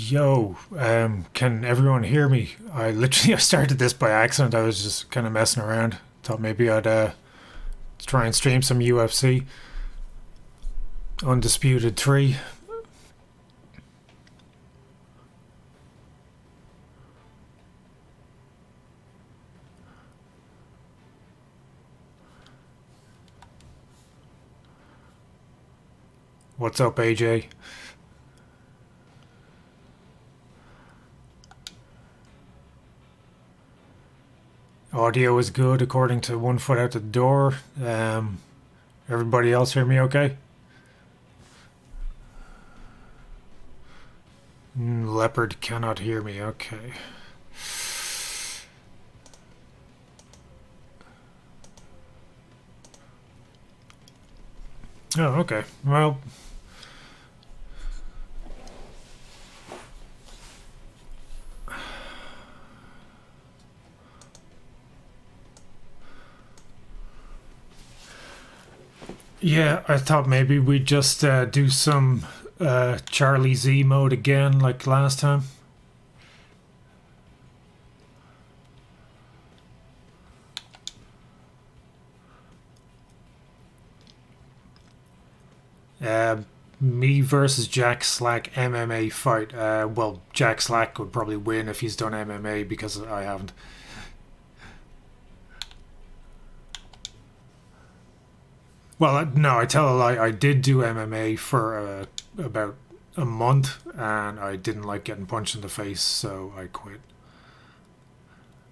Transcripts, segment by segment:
Yo, can everyone hear me? I literally I started this by accident. I was just kind of messing around. Thought maybe I'd try and stream some UFC. Undisputed 3. What's up, AJ? Audio is good according to one foot out the door. Everybody else hear me okay? Leopard cannot hear me. Okay. Oh, okay. Well, yeah, I thought maybe we'd just do some Charlie Z mode again like last time. Uh, Me versus Jack Slack MMA fight. Well, Jack Slack would probably win if he's done MMA because I haven't. Well, no, I tell a lie. I did do MMA for about a month, and I didn't like getting punched in the face, so I quit.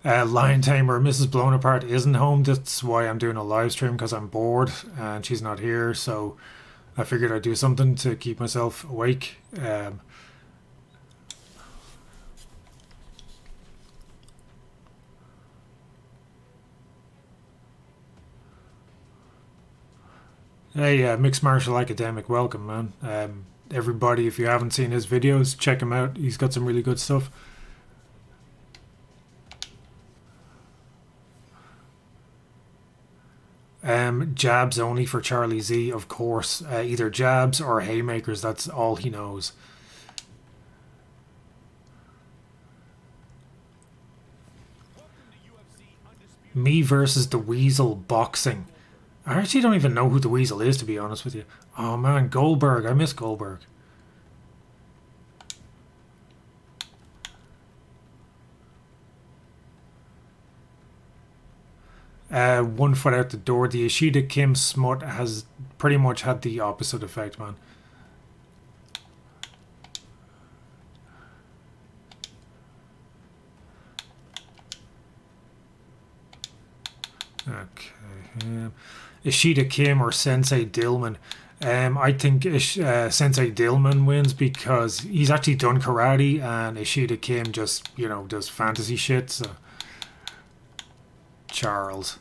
Lion Tamer, Mrs. Blownapart isn't home. That's why I'm doing a live stream because I'm bored and she's not here. So I figured I'd do something to keep myself awake. Hey, Mixed Martial Academic, welcome, man. Everybody, if you haven't seen his videos, check him out. He's got some really good stuff. Jabs only for Charlie Z, of course. Either jabs or haymakers, that's all he knows. Me versus the Weasel boxing. I actually don't even know who the Weasel is, to be honest with you. Oh man, Goldberg. I miss Goldberg. One foot out the door. The Ishida Kim smut has pretty much had the opposite effect, man. Okay. Ishida Kim or Sensei Dillman. I think Sensei Dillman wins because he's actually done karate, and Ishida Kim just, does fantasy shit. So. Charles.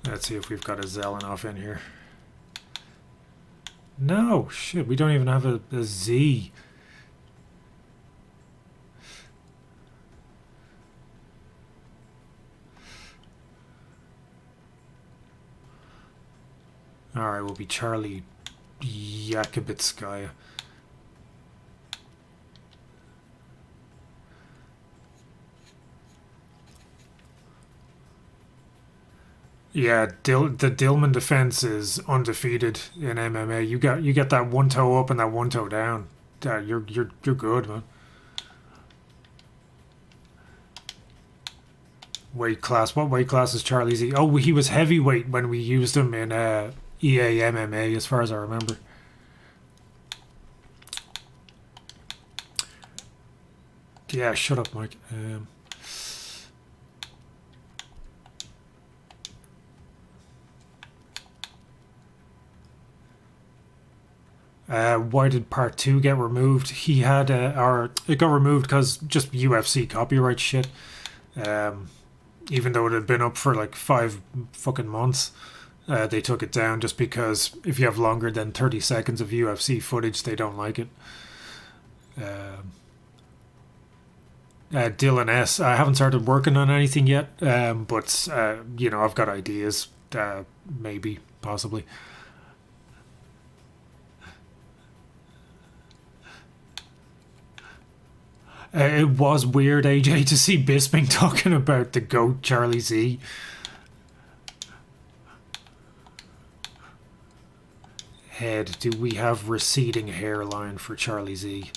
Let's see if we've got a Zelenoff in here. No, shit, we don't even have a Z. Alright, we'll be Charlie Yakubitskaya. Yeah, the Dillman defense is undefeated in MMA. You get that one toe up and that one toe down. You're good, man. Weight class. What weight class is Charlie Z? Oh, he was heavyweight when we used him in EA MMA, as far as I remember. Yeah, shut up, Mike. Why did part 2 get removed? He had, or it got removed because just UFC copyright shit. Even though it had been up for like 5 fucking months, they took it down just because if you have longer than 30 seconds of UFC footage, they don't like it. Dylan S. I haven't started working on anything yet, but you know, I've got ideas. Maybe, possibly. It was weird, AJ, to see Bisping talking about the GOAT Charlie Z. Head, do we have receding hairline for Charlie Z?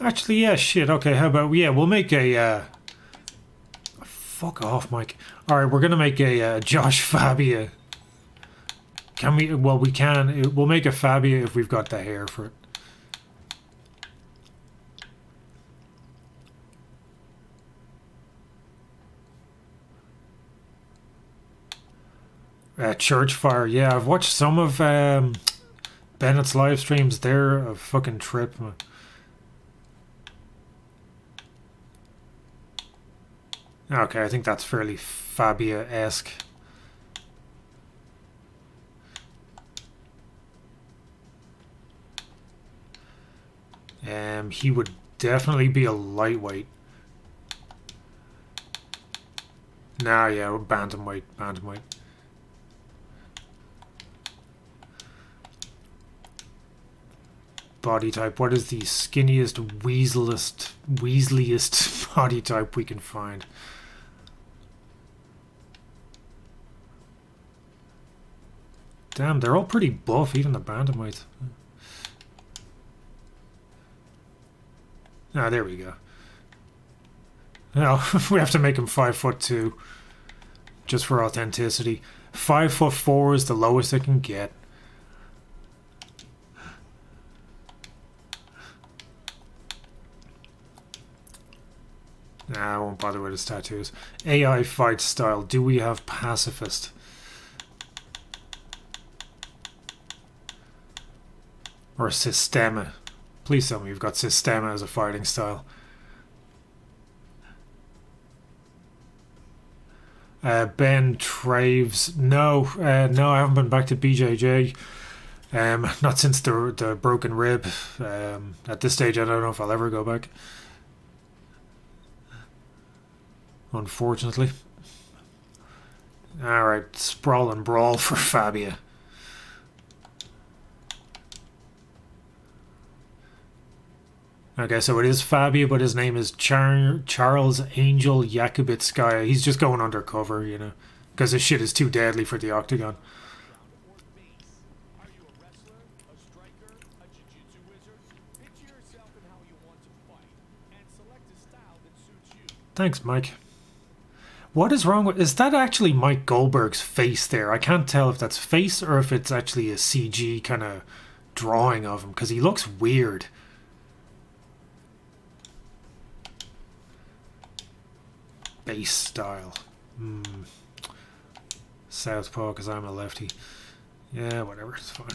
Actually, yeah, shit. Okay, how about, yeah, we'll make a, fuck off, Mike. Alright, we're gonna make a Josh Fabia. Can we, well, we can. We'll make a Fabia if we've got the hair for it. Church Fire, yeah, I've watched some of Bennett's live streams. They're a fucking trip, man. Okay, I think that's fairly Fabia-esque. He would definitely be a lightweight. Nah, yeah, bantamweight, bantamweight. Body type. What is the skinniest, weaseliest body type we can find? Damn, they're all pretty buff, even the bantamweights. Ah, there we go. Now, we have to make him 5'2", just for authenticity. 5'4" is the lowest it can get. Nah, I won't bother with his tattoos. AI fight style. Do we have pacifist? Or Systema? Please tell me you've got Systema as a fighting style. Ben Traves. No, no, I haven't been back to BJJ. Not since the broken rib. At this stage, I don't know if I'll ever go back. Unfortunately. Alright, Sprawl and Brawl for Fabia. Okay, so it is Fabia, but his name is Charles Angel Yakubitskaya. He's just going undercover, you know, because his shit is too deadly for the octagon. Thanks, Mike. What is wrong with... Is that actually Mike Goldberg's face there? I can't tell if that's face or if it's actually a CG kind of drawing of him, because he looks weird. Base style. Southpaw, because I'm a lefty. Yeah, whatever, it's fine.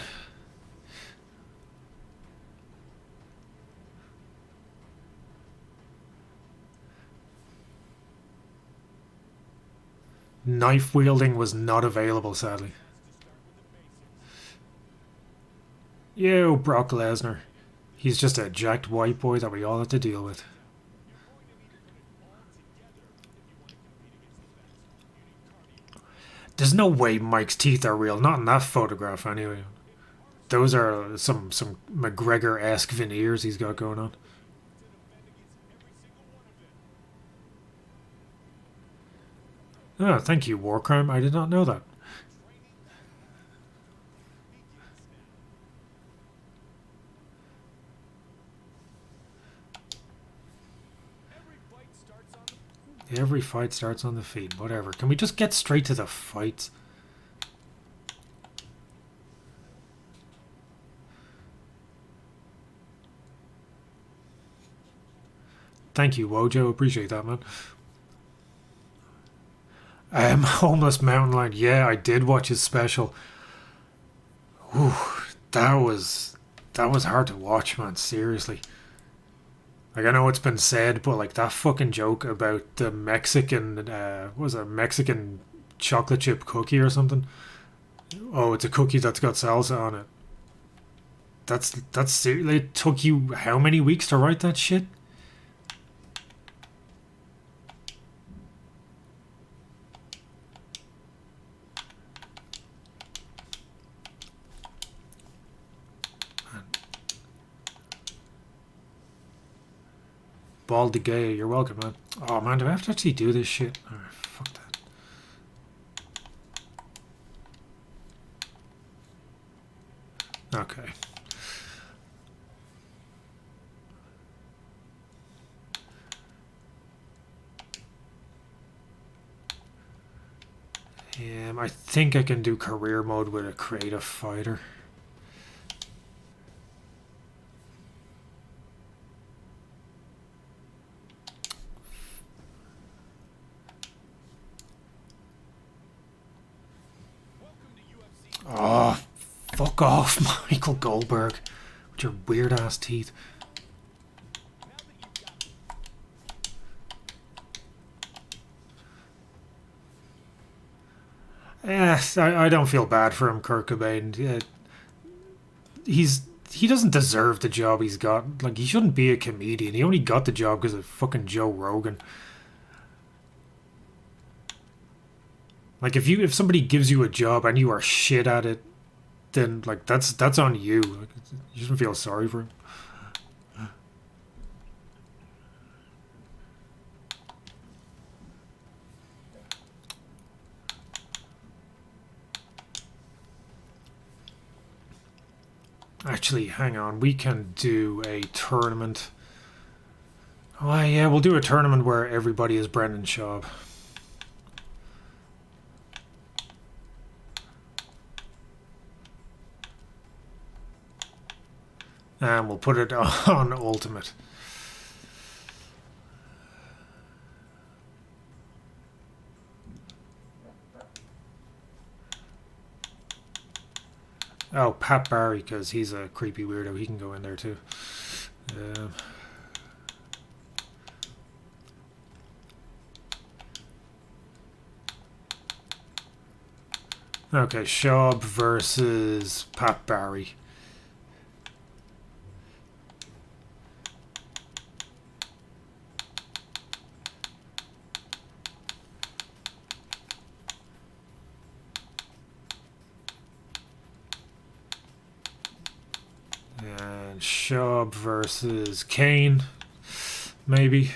Knife wielding was not available, sadly. Yo, Brock Lesnar. He's just a jacked white boy that we all have to deal with. There's no way Mike's teeth are real. Not in that photograph, anyway. Those are some McGregor-esque veneers he's got going on. Oh, thank you, Warcrime. I did not know that. Every fight starts on the feet. Whatever. Can we just get straight to the fights? Thank you, Wojo. Appreciate that, man. Homeless Mountain Lion. Yeah, I did watch his special. Ooh, that was hard to watch, man. Seriously. Like, I know it's been said, but like that fucking joke about the Mexican, what was it, Mexican chocolate chip cookie or something? Oh, it's a cookie that's got salsa on it. That's seriously. It took you how many weeks to write that shit? Baldy gay, you're welcome, man. Oh man, do I have to actually do this shit? Alright, fuck that. Okay. I think I can do career mode with a creative fighter. Oh, fuck off, Michael Goldberg, with your weird ass teeth. Yes, I don't feel bad for him, Kurt Cobain. He doesn't deserve the job he's got. Like, he shouldn't be a comedian. He only got the job because of fucking Joe Rogan. Like, if somebody gives you a job and you are shit at it, then like that's on you. Like, you shouldn't feel sorry for him. Actually, hang on. We can do a tournament. Oh yeah, we'll do a tournament where everybody is Brendan Schaub. And we'll put it on Ultimate. Oh, Pat Barry, because he's a creepy weirdo. He can go in there too. Okay, Schaub versus Pat Barry. And Schaub versus Kane, maybe.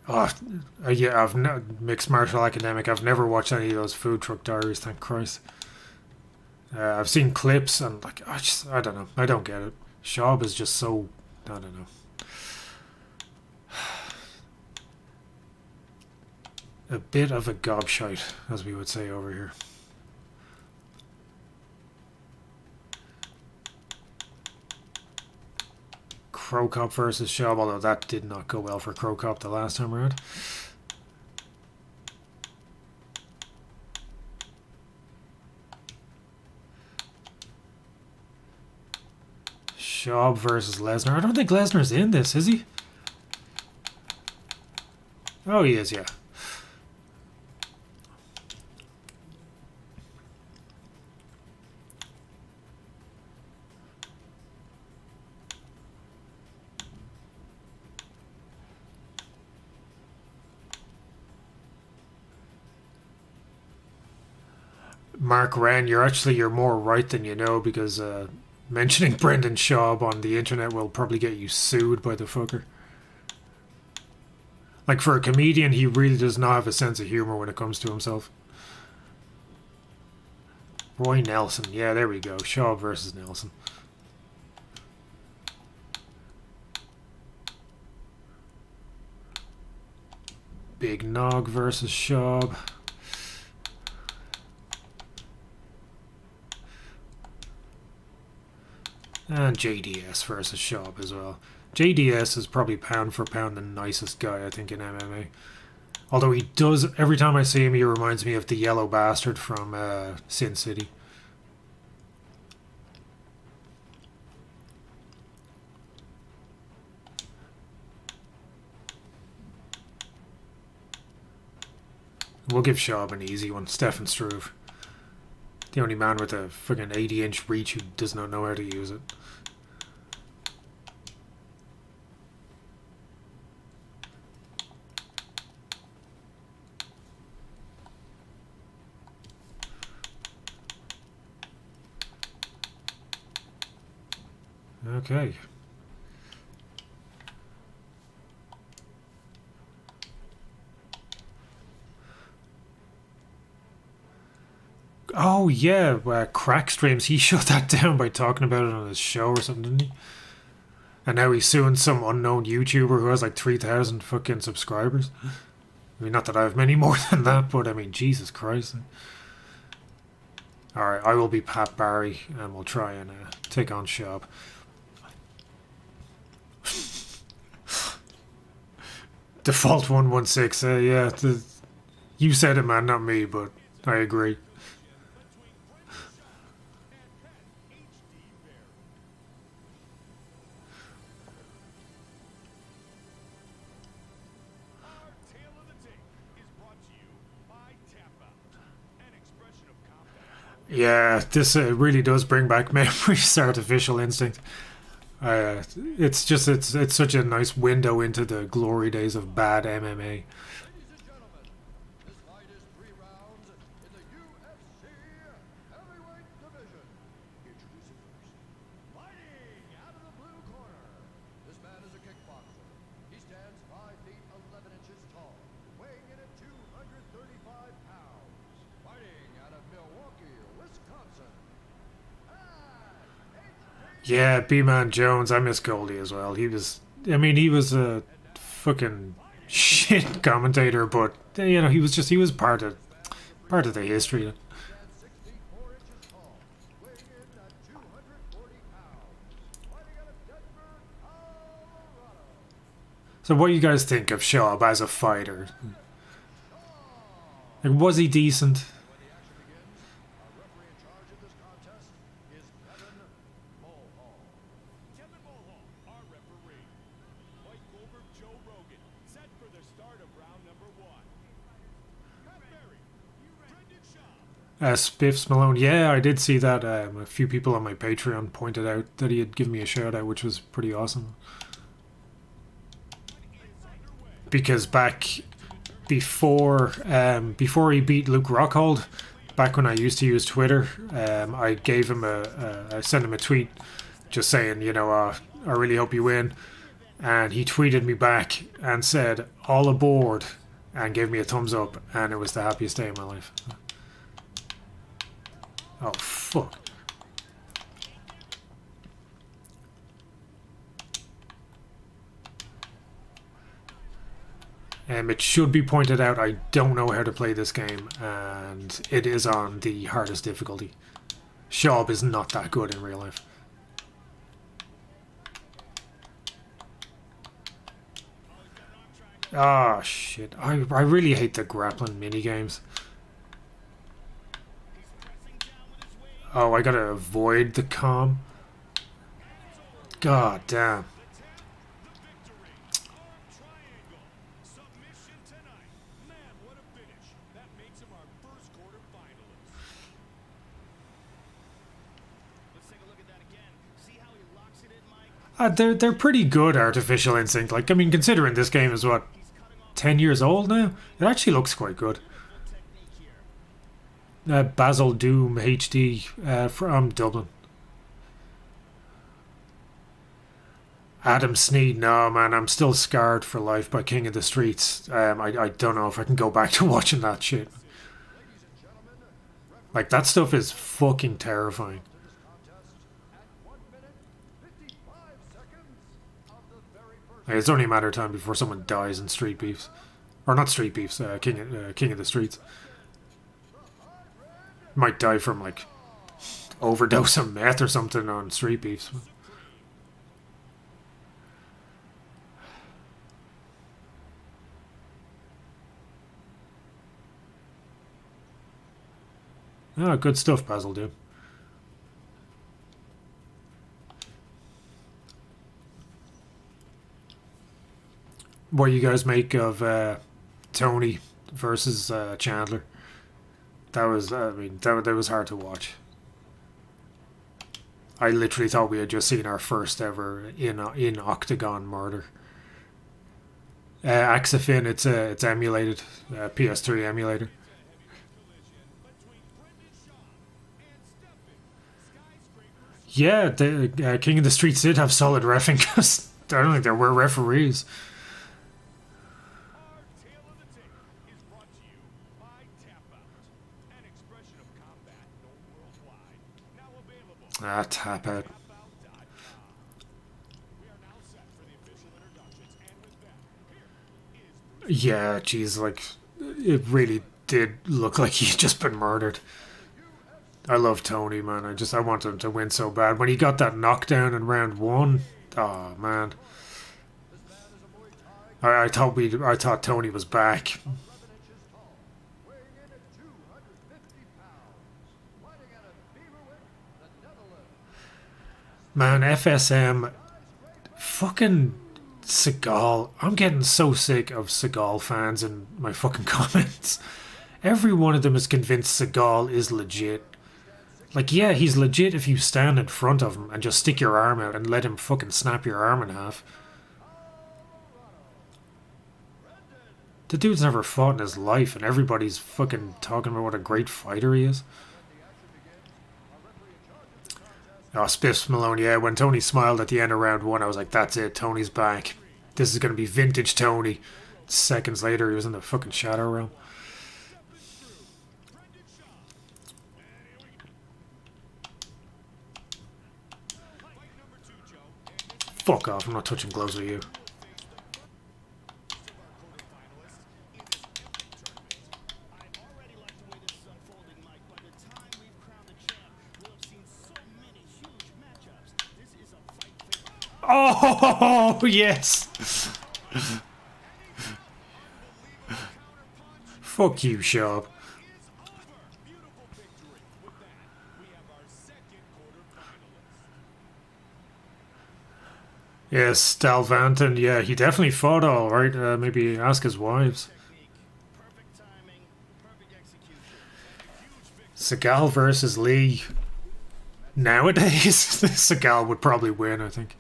Oh, yeah, Mixed Martial Academic. I've never watched any of those Food Truck Diaries, thank Christ. I've seen clips and like I don't know. I don't get it. Schaub is just so, I don't know. A bit of a gobshite, as we would say over here. Crow Cop versus Schaub, although that did not go well for Crow Cop the last time around. Schaub versus Lesnar. I don't think Lesnar's in this, is he? Oh, he is, yeah. Mark Wren, you're more right than you know, because mentioning Brendan Schaub on the internet will probably get you sued by the fucker. Like, for a comedian, he really does not have a sense of humor when it comes to himself. Roy Nelson, yeah, there we go. Schaub versus Nelson. Big Nog versus Schaub. And JDS versus Schaub as well. JDS is probably pound for pound the nicest guy, I think, in MMA. Although he does, every time I see him, he reminds me of the yellow bastard from Sin City. We'll give Schaub an easy one. Stefan Struve. The only man with a friggin' 80-inch reach who does not know how to use it. Okay. Oh yeah, crack streams. He shut that down by talking about it on his show or something, didn't he? And now he's suing some unknown YouTuber who has like 3,000 fucking subscribers. I mean, not that I have many more than that, but I mean, Jesus Christ. Alright, I will be Pat Barry, and we'll try and take on Schaub. Default 116, yeah. You said it, man, not me, but I agree. Yeah, this really does bring back memories, Artificial Instinct. It's such a nice window into the glory days of bad MMA. Yeah, B-Man Jones. I miss Goldie as well. He was, I mean, he was a fucking shit commentator, but you know, he was part of the history. So, what do you guys think of Schaub as a fighter? Like, was he decent? Spiffs Malone. Yeah, I did see that. A few people on my Patreon pointed out that he had given me a shout out, which was pretty awesome. Because back before he beat Luke Rockhold, back when I used to use Twitter, I gave him I sent him a tweet just saying, you know, I really hope you win. And he tweeted me back and said, all aboard, and gave me a thumbs up, and it was the happiest day of my life. Oh, fuck. It should be pointed out, I don't know how to play this game, and it is on the hardest difficulty. Schaub is not that good in real life. Ah, oh, shit. I really hate the grappling minigames. Oh, I gotta avoid the calm. God damn. They're pretty good, Artificial Instinct. Like, I mean, considering this game is what, 10 years old now? It actually looks quite good. Basil Doom HD from Dublin. Adam Sneed, no man, I'm still scarred for life by King of the Streets. I don't know if I can go back to watching that shit. Like, that stuff is fucking terrifying. Like, it's only a matter of time before someone dies in Street Beefs. Or not Street Beefs, King of the Streets. Might die from, like, overdose of meth or something on Street Beefs. Oh, good stuff, Basil, dude. What you guys make of Tony versus Chandler? That was, I mean, that was hard to watch. I literally thought we had just seen our first ever in octagon murder. Axafin, it's emulated, PS3 emulator. Yeah, the King of the Streets did have solid refing because I don't think there were referees. Ah, tap out. Yeah, geez, like it really did look like he'd just been murdered. I love Tony, man. I want him to win so bad. When he got that knockdown in round one, oh man, I thought Tony was back. Man, FSM, fucking Seagal. I'm getting so sick of Seagal fans in my fucking comments. Every one of them is convinced Seagal is legit. Like, yeah, he's legit if you stand in front of him and just stick your arm out and let him fucking snap your arm in half. The dude's never fought in his life, and everybody's fucking talking about what a great fighter he is. Oh, Spiffs Malone, yeah, when Tony smiled at the end of round one, I was like, that's it, Tony's back. This is going to be vintage Tony. Seconds later, he was in the fucking Shadow Realm. Fuck off, I'm not touching gloves with you. Oh, yes! Fuck you, Sharp. Yes, Dalvanton, yeah, he definitely fought all right. Maybe ask his wives. Seagal versus Lee. Nowadays, Seagal would probably win, I think.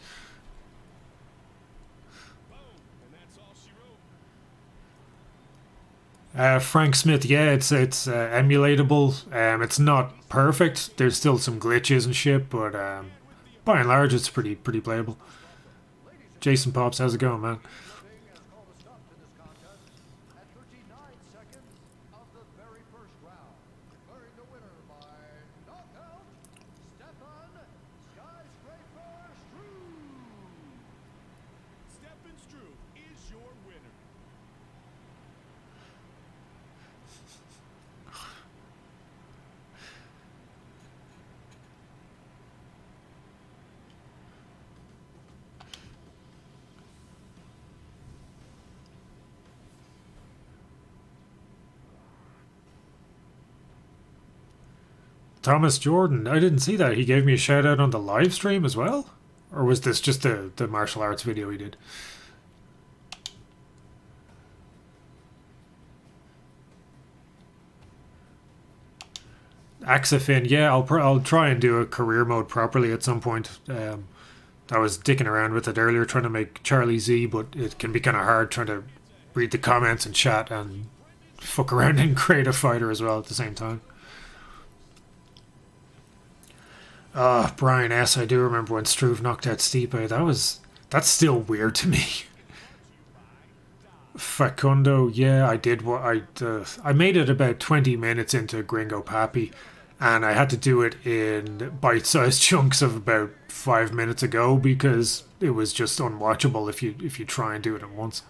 Frank Smith, yeah, it's emulatable. It's not perfect. There's still some glitches and shit, but by and large, it's pretty playable. Jason Pops, how's it going, man? Thomas Jordan, I didn't see that. He gave me a shout out on the live stream as well? Or was this just the martial arts video he did? Axafin, yeah, I'll try and do a career mode properly at some point. I was dicking around with it earlier, trying to make Charlie Z, but it can be kind of hard trying to read the comments and chat and fuck around and create a fighter as well at the same time. Brian S. I do remember when Struve knocked out Stipe. That's still weird to me. Facundo, yeah, I did. I made it about 20 minutes into Gringo Pappy, and I had to do it in bite-sized chunks of about 5 minutes ago because it was just unwatchable if you try and do it at once.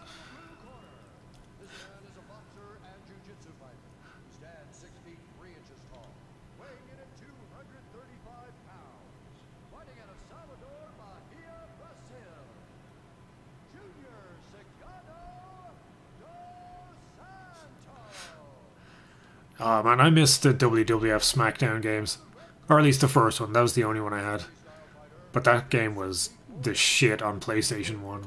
Oh man, I missed the WWF SmackDown games. Or at least the first one. That was the only one I had. But that game was the shit on PlayStation 1.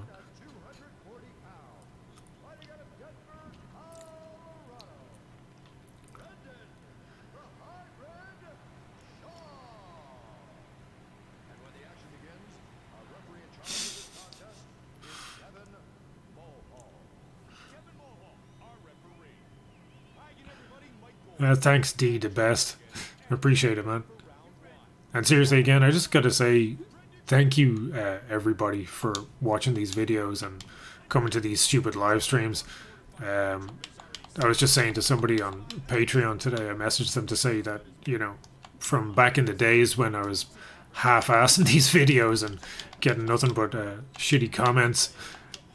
Thanks, D, the best. Appreciate it, man. And seriously, again, I just gotta say thank you, everybody, for watching these videos and coming to these stupid live streams. I was just saying to somebody on Patreon today, I messaged them to say that, you know, from back in the days when I was half-assing these videos and getting nothing but shitty comments,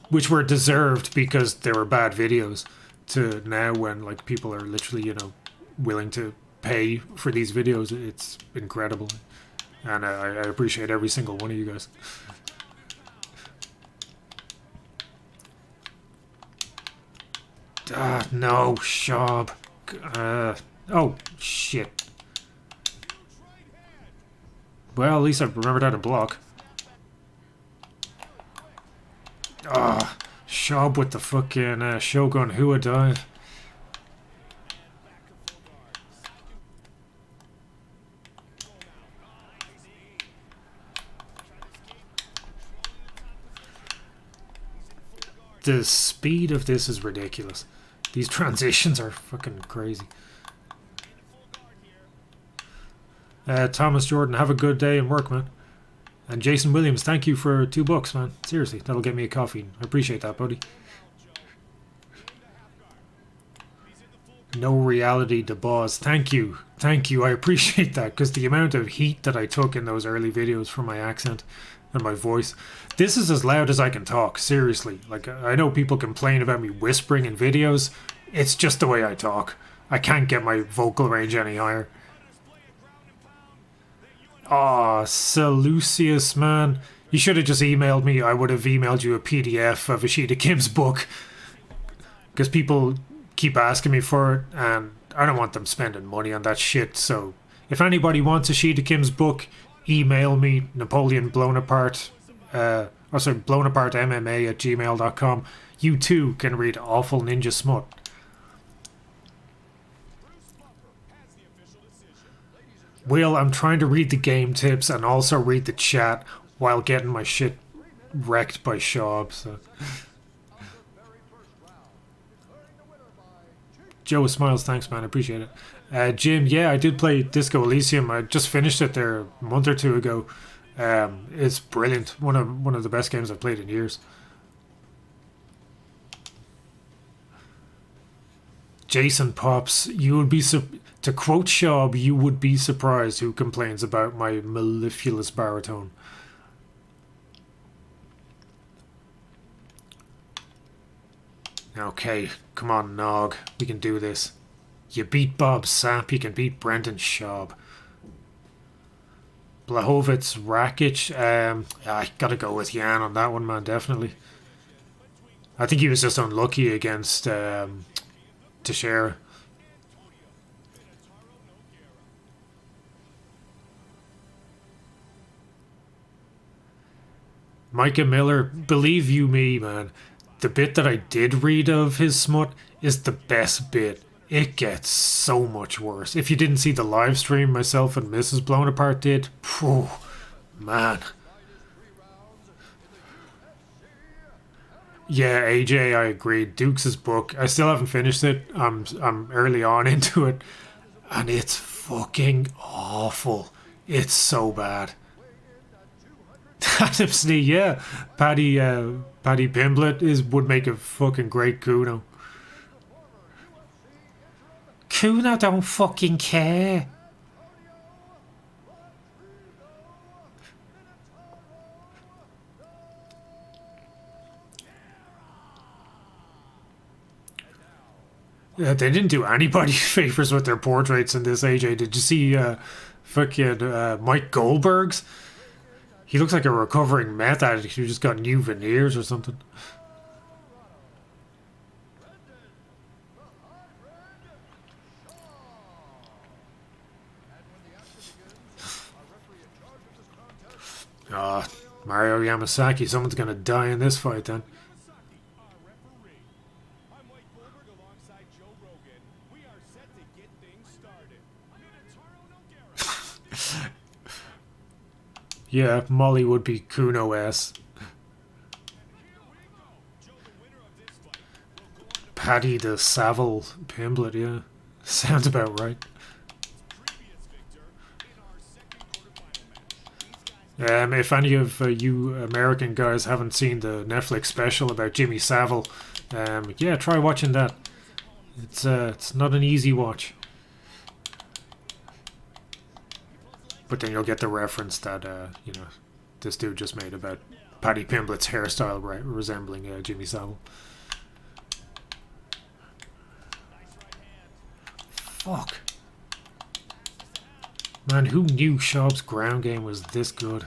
which were deserved because they were bad videos, to now when like people are literally, you know, willing to pay for these videos. It's incredible, and I appreciate every single one of you guys. No, Shab. Oh, shit. Well, at least I remembered how to block. Shab with the fucking Shogun Hua dive. The speed of this is ridiculous. These transitions are fucking crazy. Thomas Jordan, have a good day and work, man. And Jason Williams, thank you for $2, man. Seriously, that'll get me a coffee. I appreciate that, buddy. No reality to boss. Thank you. Thank you. I appreciate that, because the amount of heat that I took in those early videos from my accent and my voice. This is as loud as I can talk, seriously. Like, I know people complain about me whispering in videos. It's just the way I talk. I can't get my vocal range any higher. Aw, Seleucius, man. You should have just emailed me. I would have emailed you a PDF of Ishida Kim's book. Because people keep asking me for it, and I don't want them spending money on that shit. So, if anybody wants Ishida Kim's book, email me, Napoleon Blownapart, blownapartmma@gmail.com. You too can read Awful Ninja Smut. Will, I'm trying to read the game tips and also read the chat while getting my shit wrecked by Shab, so. Joe Smiles, thanks, man. I appreciate it. Jim, yeah, I did play Disco Elysium. I just finished it there a month or two ago. It's brilliant. One of the best games I've played in years. Jason Pops, you would be to quote Shab, you would be surprised who complains about my mellifluous baritone. Okay, come on, Nog. We can do this. You beat Bob Sapp, you can beat Brendan Schaub. Blahovitz, Rakic, I gotta go with Jan on that one, man, definitely. I think he was just unlucky against Teixeira. Micah Miller, believe you me, man, the bit that I did read of his smut is the best bit. It gets so much worse. If you didn't see the live stream myself and Mrs. Blownapart did, phew, man. Yeah, AJ, I agree. Dukes' book, I still haven't finished it. I'm early on into it, and it's fucking awful. It's so bad. Adam Snee, yeah. Paddy Pimblett would make a fucking great Kuno. Kuno don't fucking care. Yeah, they didn't do anybody favors with their portraits in this, AJ. Did you see fucking Mike Goldberg's? He looks like a recovering meth addict who just got new veneers or something. Ah, Mario Yamasaki. Someone's gonna die in this fight then. Yeah, Molly would be Kuno S. Paddy the Savile Pimblett, yeah. Sounds about right. If any of you American guys haven't seen the Netflix special about Jimmy Savile, yeah, try watching that. It's not an easy watch. But then you'll get the reference that, you know, this dude just made about Paddy Pimblett's hairstyle resembling Jimmy Savile. Fuck. Man, who knew Schaub's ground game was this good?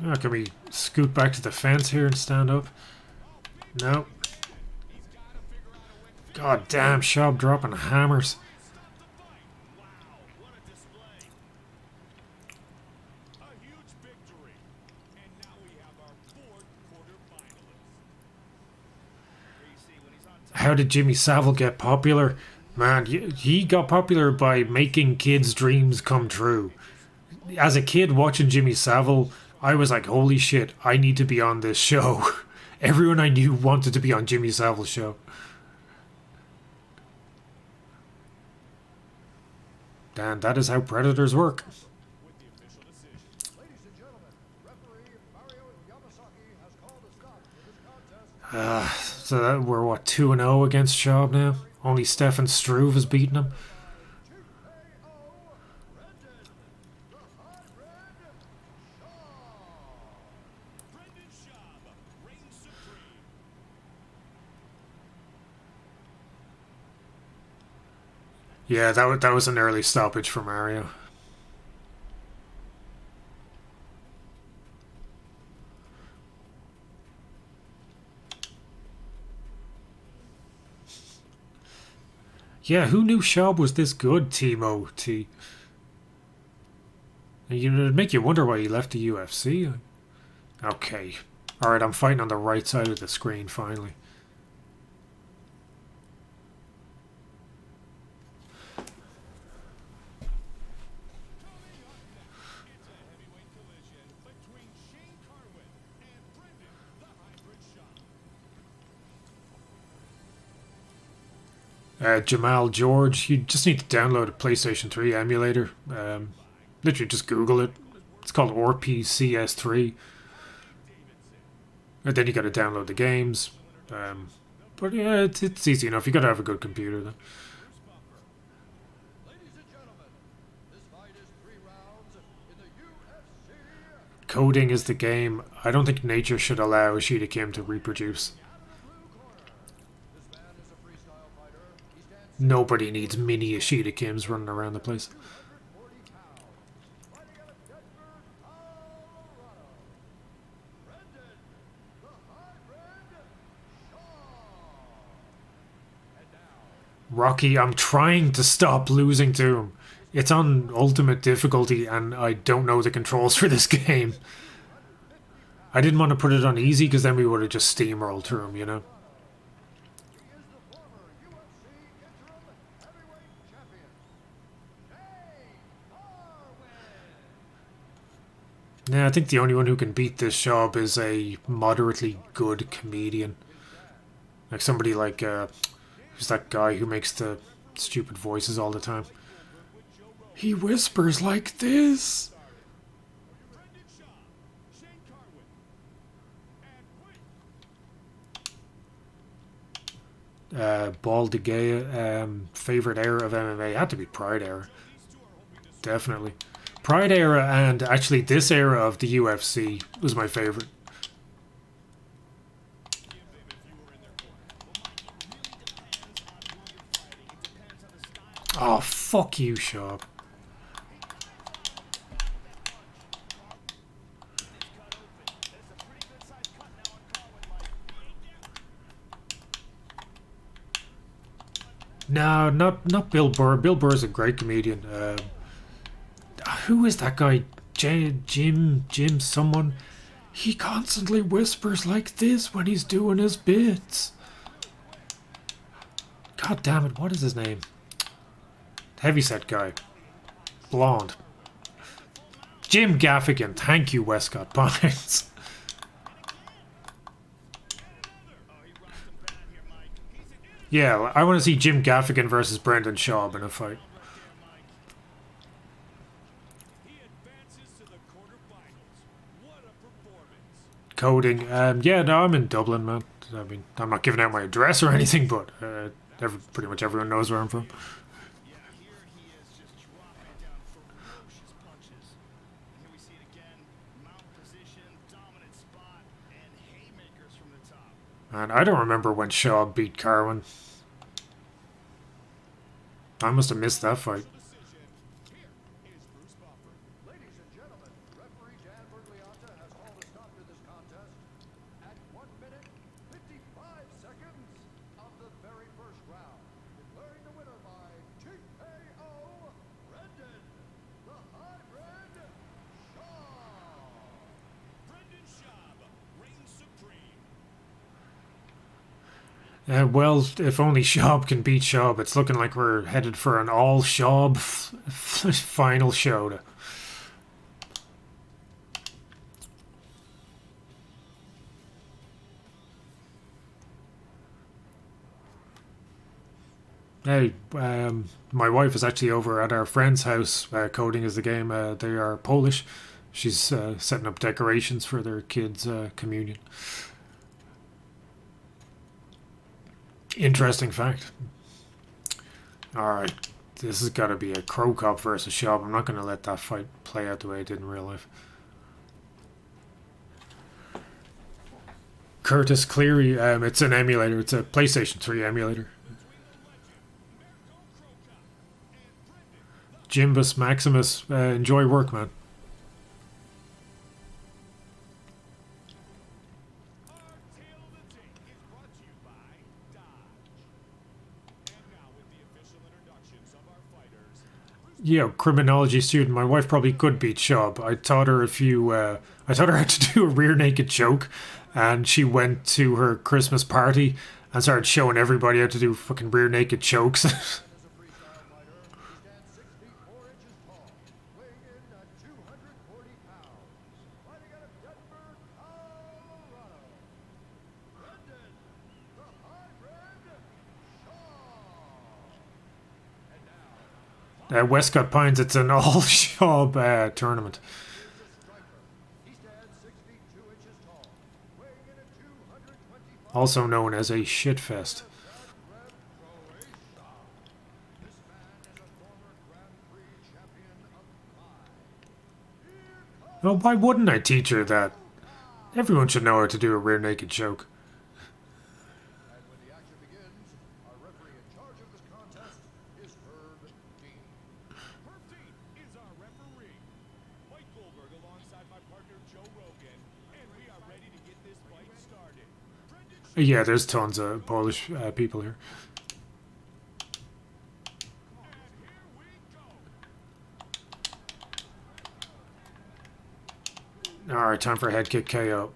Oh, can we scoot back to the fence here and stand up? No. God damn, Schaub dropping hammers. How did Jimmy Savile get popular? Man, he got popular by making kids' dreams come true. As a kid watching Jimmy Savile, I was like, holy shit, I need to be on this show. Everyone I knew wanted to be on Jimmy Savile's show. And that is how predators work. So we're what, 2-0 against Schaub now? Only Stefan Struve has beaten him. Yeah, that was an early stoppage for Mario. Yeah, who knew Schaub was this good, Timo T? It'd make you wonder why he left the UFC. Okay. Alright, I'm fighting on the right side of the screen, finally. Jamal George, you just need to download a PlayStation 3 emulator. Literally just Google it. It's called RPCS3. And then you gotta download the games. But yeah, it's easy enough. You gotta have a good computer though. Coding is the game. I don't think nature should allow Ishida Kim to reproduce. Nobody needs mini Ishida Kims running around the place. Rocky, I'm trying to stop losing to him. It's on ultimate difficulty and I don't know the controls for this game. I didn't want to put it on easy because then we would have just steamrolled through him, you know? Yeah, I think the only one who can beat this Schaub is a moderately good comedian. Like somebody like, who's that guy who makes the stupid voices all the time? He whispers like this. Ball de Gea, favorite era of MMA had to be Pride era. Definitely. Pride era and actually this era of the UFC was my favorite. Oh, fuck you, Schaub. No, not Bill Burr. Bill Burr's a great comedian. Who is that guy? Jim, someone. He constantly whispers like this when he's doing his bits. God damn it, what is his name? Heavyset guy. Blonde. Jim Gaffigan. Thank you, Westcott Pines. Yeah, I want to see Jim Gaffigan versus Brendan Schaub in a fight. Coding. Yeah, no, I'm in Dublin, man. I mean, I'm not giving out my address or anything, but pretty much everyone knows where I'm from. And I don't remember when Schaub beat Carwin. I must have missed that fight. Well, if only Schaub can beat Schaub, it's looking like we're headed for an all Schaub final show. Hey, my wife is actually over at our friend's house. Coding is the game. They are Polish. She's setting up decorations for their kids' communion. Interesting fact. Alright, this has got to be a Crow Cop versus Schaub. I'm not going to let that fight play out the way it did in real life. Curtis Cleary, it's an emulator. It's a PlayStation 3 emulator. Jimbus Maximus, enjoy work, man. Yeah, criminology student. My wife probably could beat Schaub. I taught her I taught her how to do a rear naked choke, and she went to her Christmas party and started showing everybody how to do fucking rear naked chokes. Westcott Pines, it's an all Schaub tournament. Also known as a shitfest. Well, why wouldn't I teach her that? Everyone should know how to do a rear naked choke. Yeah, there's tons of Polish people here. Alright, time for a head kick KO.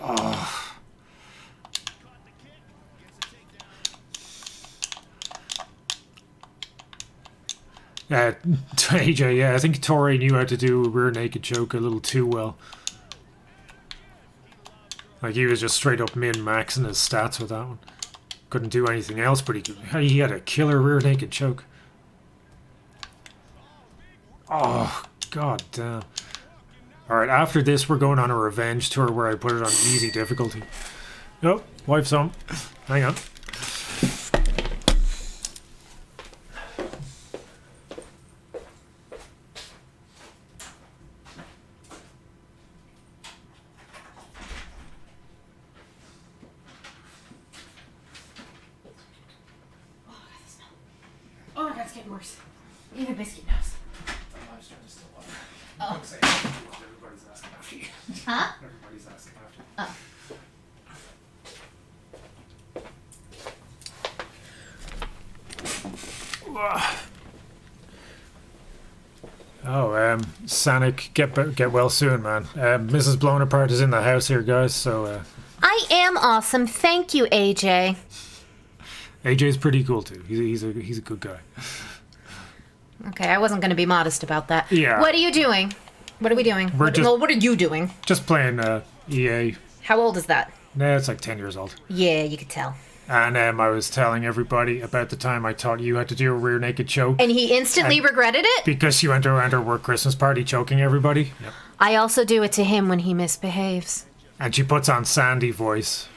Oh. AJ, yeah, I think Torre knew how to do a rear naked choke a little too well. Like, he was just straight up min-maxing his stats with that one. Couldn't do anything else, but he had a killer rear naked choke. Oh, god damn. Alright, after this, we're going on a revenge tour where I put it on easy difficulty. Oh, wife's home. Hang on. Oh my god, it's getting worse. Even Biscuit knows. I'm just trying to still water. Oh. Everybody's asking after you. Huh? Everybody's asking after you. Oh, Sonic, get well soon, man. Mrs. Blownapart is in the house here, guys. So I am awesome. Thank you, AJ. AJ's pretty cool too. He's a good guy. Okay, I wasn't going to be modest about that. Yeah. What are you doing? What are we doing? What are you doing? Just playing EA. How old is that? Nah, it's like 10 years old. Yeah, you could tell. And I was telling everybody about the time I taught you how to do a rear naked choke. And he instantly regretted it? Because you went around our work Christmas party choking everybody. Yep. I also do it to him when he misbehaves. And she puts on Sandy voice.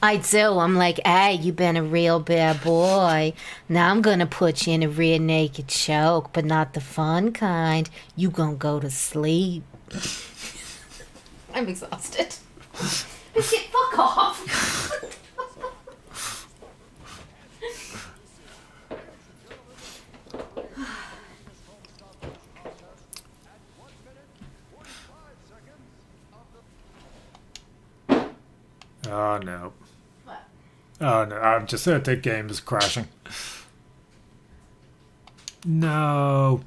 I do. I'm like, hey, you been a real bad boy. Now I'm gonna put you in a rear naked choke, but not the fun kind. You gonna go to sleep. I'm exhausted. Biscuit, fuck off. Oh no. What? Oh no, I'm just the game is crashing. No.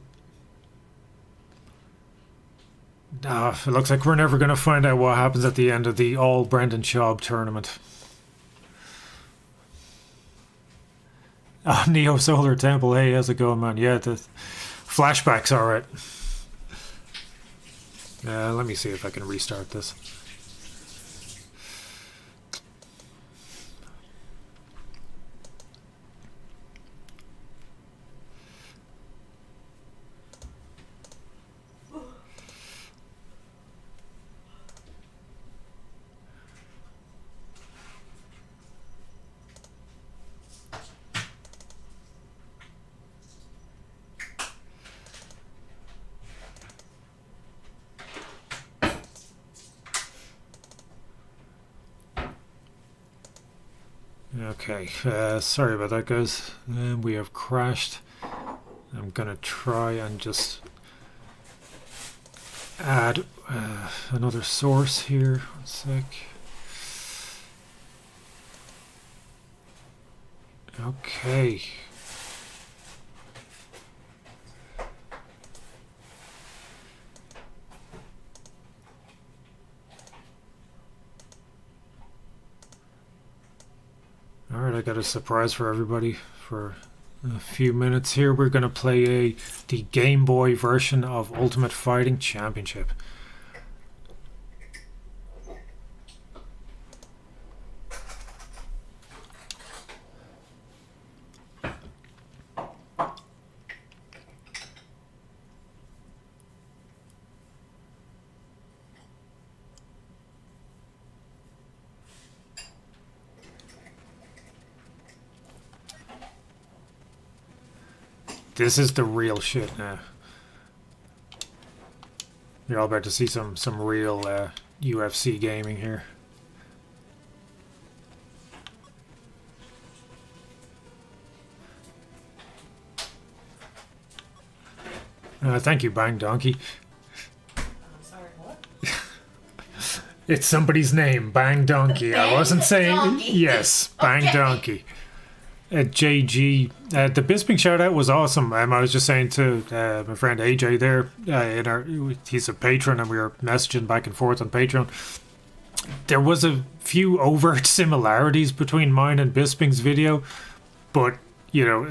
It looks like we're never going to find out what happens at the end of the all Brendan Schaub tournament. Oh, Neo Solar Temple, hey, how's it going, man? Yeah, the flashback's alright. Let me see if I can restart this. Okay, sorry about that, guys. We have crashed. I'm gonna try and just add another source here. 1 sec. Okay. Alright, I got a surprise for everybody. For a few minutes here, we're going to play the Game Boy version of Ultimate Fighting Championship. This is the real shit now. You're all about to see some real UFC gaming here. Thank you, Bang Donkey. I'm sorry, what? It's somebody's name, Bang Donkey. I wasn't saying... Donkey. Yes, Bang Okay. Donkey. JG, the Bisping shout out was awesome. I was just saying to my friend AJ there, he's a patron, and we were messaging back and forth on Patreon. There was a few overt similarities between mine and Bisping's video, but you know,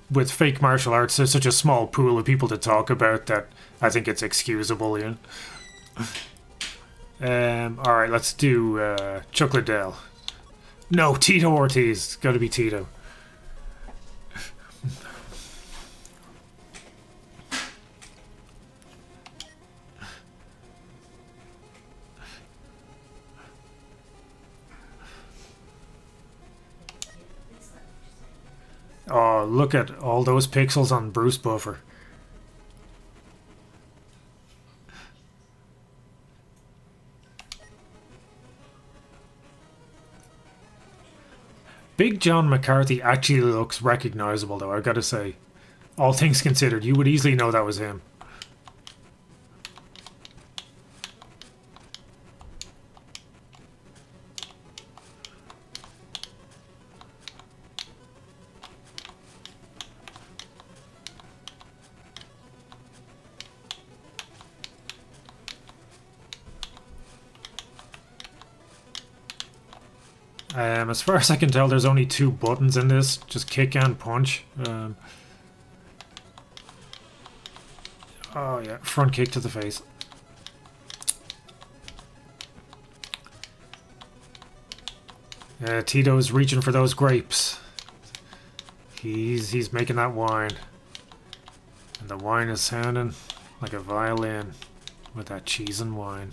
with fake martial arts, there's such a small pool of people to talk about that I think it's excusable. You know. All right, let's do Chuck Liddell. No, Tito Ortiz. It's got to be Tito. Oh, look at all those pixels on Bruce Buffer. Big John McCarthy actually looks recognizable, though, I've got to say. All things considered, you would easily know that was him. As far as I can tell, there's only 2 buttons in this. Just kick and punch. Oh yeah, front kick to the face. Tito's reaching for those grapes. He's making that wine. And the wine is sounding like a violin with that cheese and wine.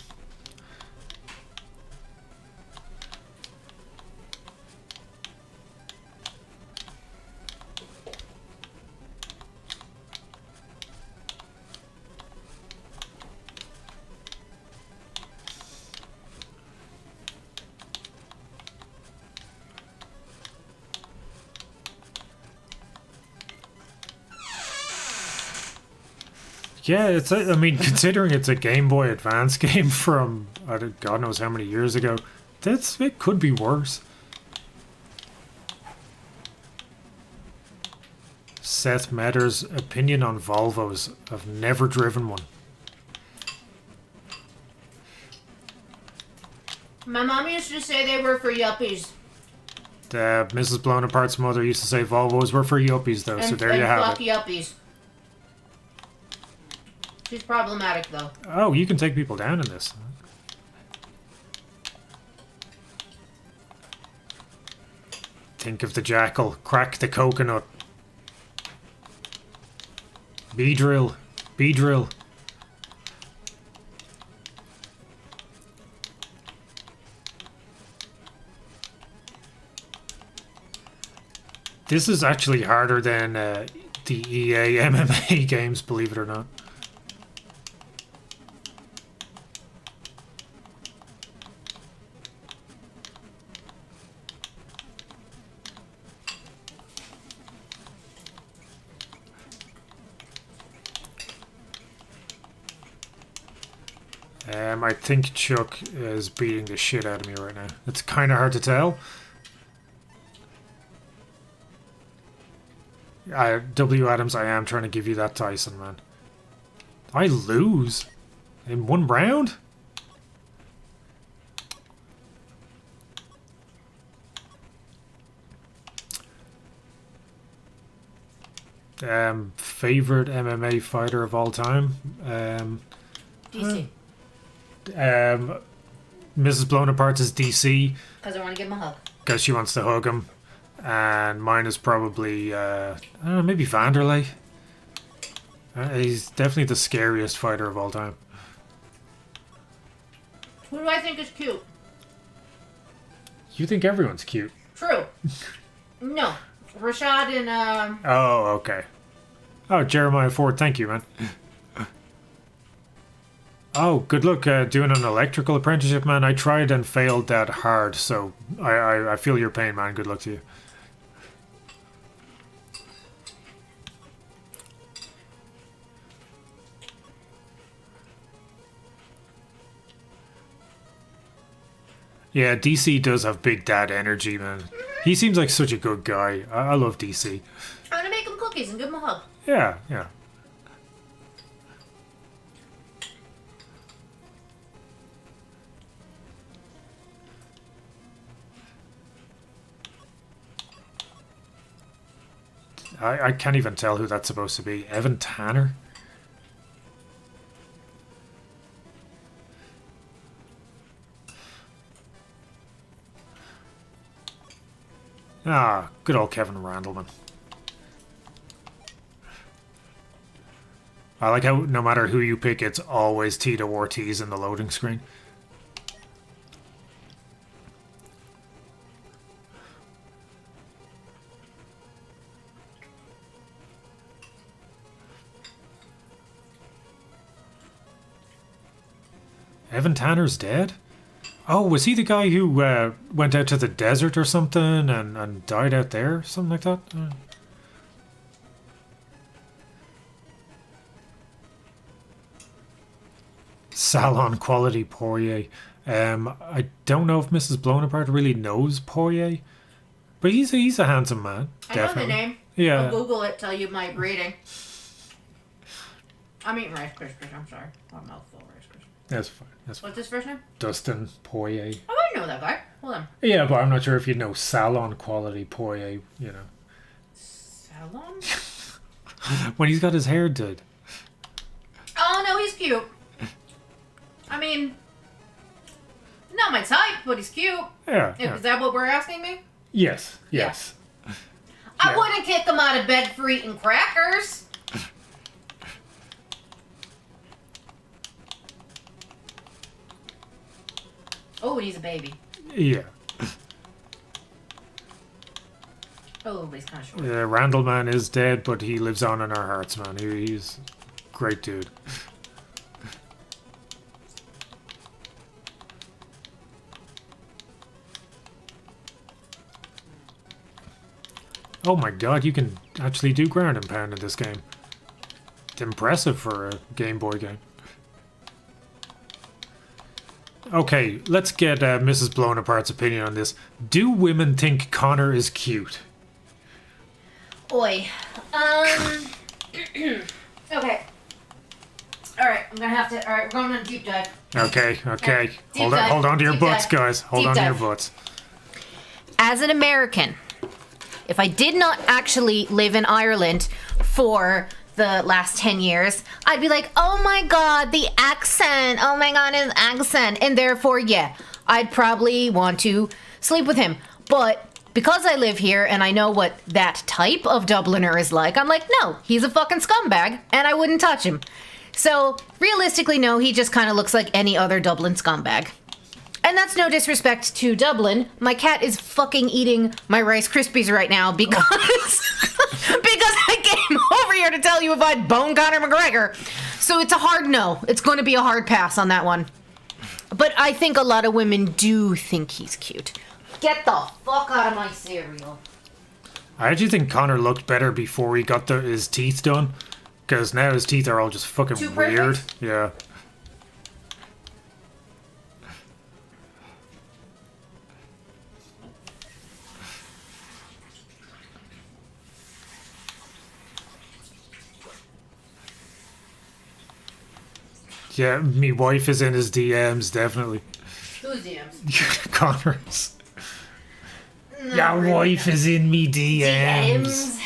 Yeah, I mean, considering it's a Game Boy Advance game from God knows how many years ago, it could be worse. Seth Metter's opinion on Volvos. I've never driven one. My mom used to say they were for yuppies. Mrs. Blownapart's mother used to say Volvos were for yuppies, though, so there you have it. Yuppies. She's problematic, though. Oh, you can take people down in this. Think of the jackal. Crack the coconut. B-drill. B-drill. This is actually harder than the EA MMA games, believe it or not. I think Chuck is beating the shit out of me right now. It's kind of hard to tell. W. Adams, I am trying to give you that Tyson, man. I lose in 1 round? Favorite MMA fighter of all time? DC. Mrs. Blownapart's is DC. Because I want to give him a hug. Because she wants to hug him. And mine is probably, I don't know, maybe Vanderlei. He's definitely the scariest fighter of all time. Who do I think is cute? You think everyone's cute? True. No. Rashad and, Oh, okay. Oh, Jeremiah Ford, thank you, man. Oh, good luck doing an electrical apprenticeship, man. I tried and failed that hard, so I feel your pain, man. Good luck to you. Yeah, DC does have big dad energy, man. He seems like such a good guy. I love DC. I'm gonna make him cookies and give him a hug. Yeah, yeah. I can't even tell who that's supposed to be. Evan Tanner? Ah, good old Kevin Randleman. I like how no matter who you pick, it's always Tito Ortiz in the loading screen. Evan Tanner's dead? Oh, was he the guy who went out to the desert or something and died out there? Something like that? Salon quality Poirier. I don't know if Mrs. Blownapart really knows Poirier, but he's a handsome man. Definitely. I know the name. Yeah. I'll Google it, tell you my breeding. I'm eating Rice Krispies, I'm sorry. One mouthful of Rice Krispies. That's fine. That's fine. What's his first name? Dustin Poirier. Oh, I know that guy. Hold on. Yeah, but I'm not sure if you know salon quality Poirier, you know. Salon? When he's got his hair did. Oh, no, he's cute. I mean, not my type, but he's cute. Yeah. Is that what we're asking me? Yes. I wouldn't kick him out of bed for eating crackers. Oh, he's a baby. Yeah. Oh, but he's kind of short. Yeah, Randall, man, is dead, but he lives on in our hearts, man. He's a great dude. Oh my god, you can actually do ground and pound in this game. It's impressive for a Game Boy game. Okay, let's get Mrs. Blownapart's opinion on this. Do women think Connor is cute? Oi. Okay. Alright, I'm gonna have to... Alright, we're going on a deep dive. Okay. Deep dive, Hold on to your deep butts, dive, guys. Hold deep on to dive. your butts. As an American, if I did not actually live in Ireland for the last 10 years, I'd be like, oh my god, the accent. Oh my god, his accent. And therefore, yeah, I'd probably want to sleep with him. But because I live here and I know what that type of Dubliner is like, I'm like, no, he's a fucking scumbag and I wouldn't touch him. So realistically, no, he just kind of looks like any other Dublin scumbag. And that's no disrespect to Dublin. My cat is fucking eating my Rice Krispies right now because because I came over here to tell you if I'd bone Conor McGregor. So it's a hard no. It's going to be a hard pass on that one. But I think a lot of women do think he's cute. Get the fuck out of my cereal. I actually think Connor looked better before he got his teeth done. Because now his teeth are all just fucking Too weird. perfect? Yeah. Yeah, me wife is in his DMs, definitely. Who's DMs? Connor's. No, Your really wife not. is in me DMs. DMs.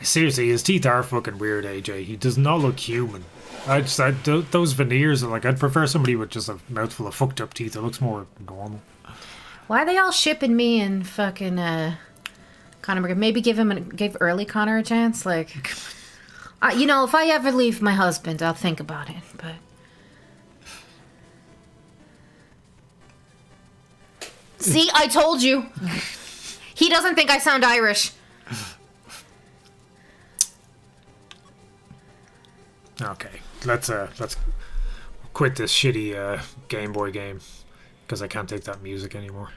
Seriously, his teeth are fucking weird, AJ. He does not look human. Those veneers are like, I'd prefer somebody with just a mouthful of fucked up teeth. It looks more normal. Why are they all shipping me and fucking Conor McGregor? Maybe give early Conor a chance. Like, you know, if I ever leave my husband, I'll think about it. But see, I told you. He doesn't think I sound Irish. Okay, let's quit this shitty Game Boy game because I can't take that music anymore.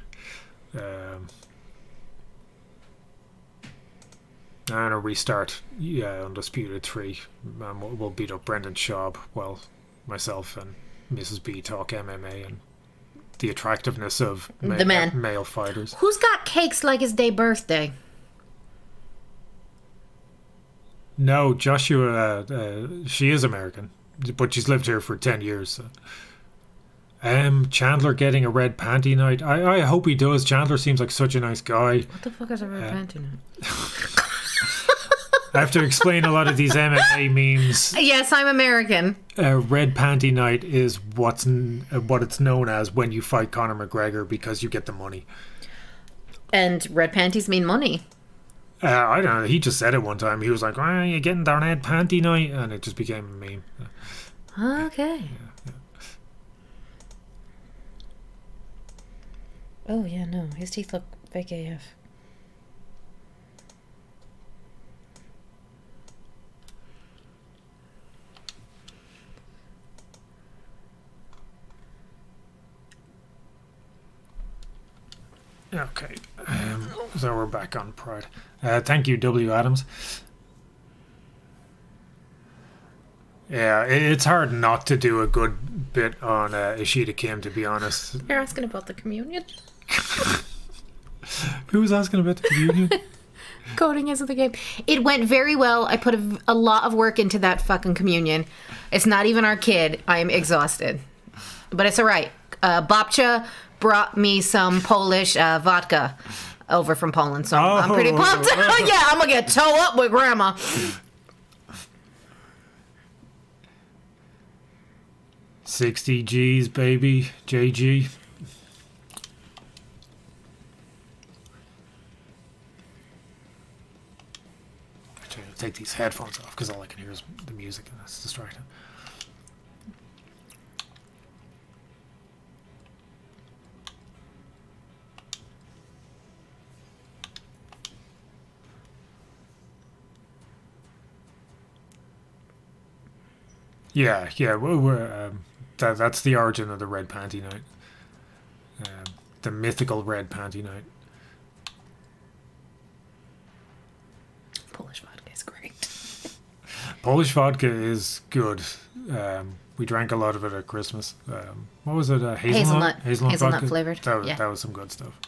And a restart. Yeah, Undisputed 3. We'll beat up Brendan Schaub while myself and Mrs. B talk MMA and the attractiveness of The man. male fighters. Who's got cakes like his day birthday? No, Joshua, she is American, but she's lived here for 10 years. So. Chandler getting a red panty night. I hope he does. Chandler seems like such a nice guy. What the fuck is a red panty night? I have to explain a lot of these MMA memes. Yes, I'm American. Red panty night is what it's known as when you fight Conor McGregor because you get the money. And red panties mean money. I don't know. He just said it one time. He was like, "Why are you getting their red panty night?" And it just became a meme. Okay. Yeah. Oh, yeah, no. His teeth look fake AF. Okay, so we're back on Pride. Thank you, W. Adams. Yeah, it's hard not to do a good bit on Ishida Kim, to be honest. You're asking about the communion? Who was asking about the communion? Coding isn't the game. It went very well. I put a lot of work into that fucking communion. It's not even our kid. I am exhausted. But it's all right. Babcia brought me some Polish vodka over from Poland, so I'm pretty pumped. Yeah, I'm gonna get toe up with Grandma. $60 G's, baby. JG. Actually, I'll take these headphones off because all I can hear is the music and that's distracting. Yeah, yeah. That's the origin of the red panty night. The mythical red panty night. Polish vodka is great. Polish vodka is good. We drank a lot of it at Christmas. What was it? Hazelnut vodka? Flavored. That was some good stuff.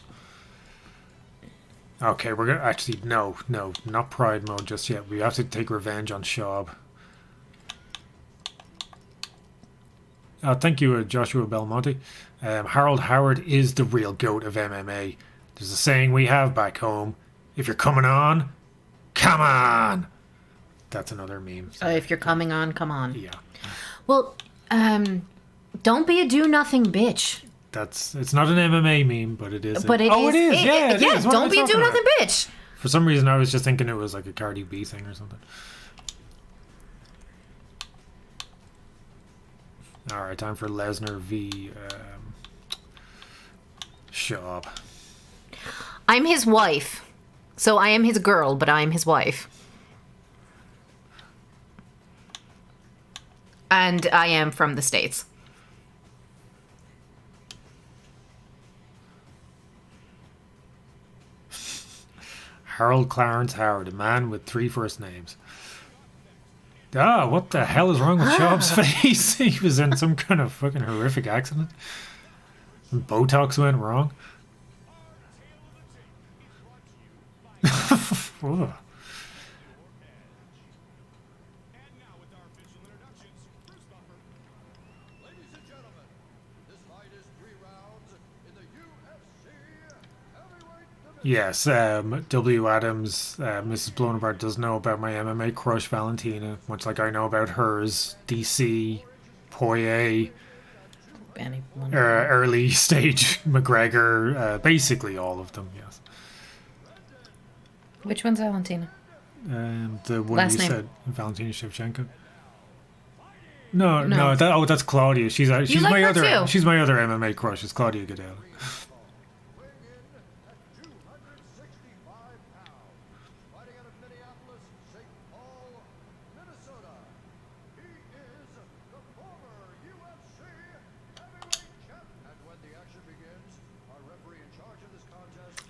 Okay, we're gonna actually no, not pride mode just yet. We have to take revenge on Schaub. Thank you, Joshua Belmonte. Harold Howard is the real goat of MMA. There's a saying we have back home: if you're coming on, come on. That's another meme. If you're coming on, come on. Yeah. Well, don't be a do-nothing bitch. It's not an MMA meme, but it is. But it is. It is. Yeah, it is. What am I Don't be a talking do-nothing about? bitch. For some reason, I was just thinking it was like a Cardi B thing or something. All right, time for Lesnar v. Schaub. I'm his wife. So I am his girl, but I am his wife. And I am from the States. Harold Clarence Howard, a man with 3 first names. What the hell is wrong with Schaub's face? He was in some kind of fucking horrific accident. Botox went wrong. Ugh. Yes, W. Adams, Mrs. Blownapart does know about my MMA crush, Valentina, much like I know about hers, DC, Poirier, early stage McGregor, basically all of them, yes. Which one's Valentina? The one Last you name. said, Valentina Shevchenko. No, that's Claudia. She's like my her other too. she's my other MMA crush. It's Claudia Gadelha.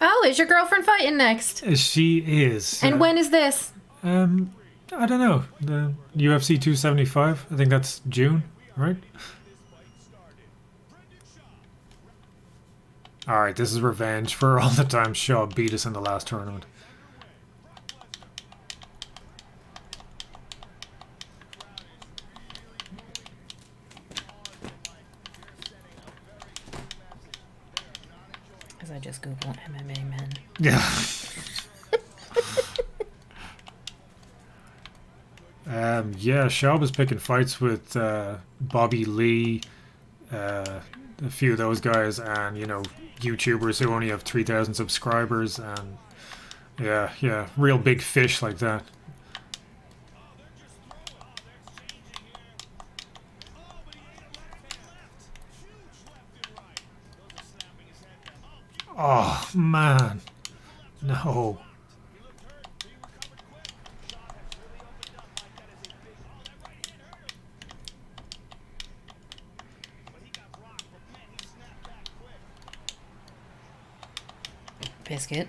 Oh, is your girlfriend fighting next? She is. And when is this? I don't know. The UFC 275. I think that's June, right? All right, this is revenge for all the times Shaw beat us in the last tournament. Because I just Googled MMA men. Yeah. Yeah, Schaub is picking fights with Bobby Lee, a few of those guys, and YouTubers who only have 3,000 subscribers, and yeah, real big fish like that. Oh man, no. Biscuit.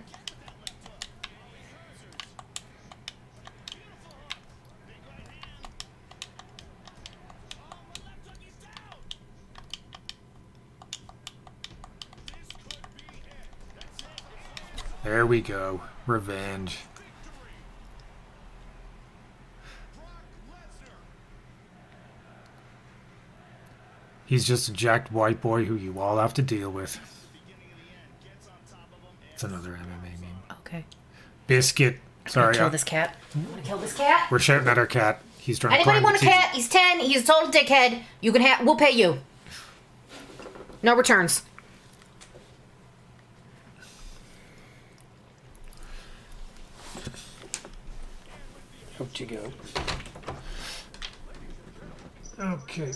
There we go. Revenge. He's just a jacked white boy who you all have to deal with. It's another MMA meme. Okay. Biscuit. Sorry. Kill this cat. I'm gonna kill this cat. We're shouting at our cat. He's trying to Anybody climb want a the TV. cat? He's 10. He's a total dickhead. You can have. We'll pay you. No returns. Out you go. Okay.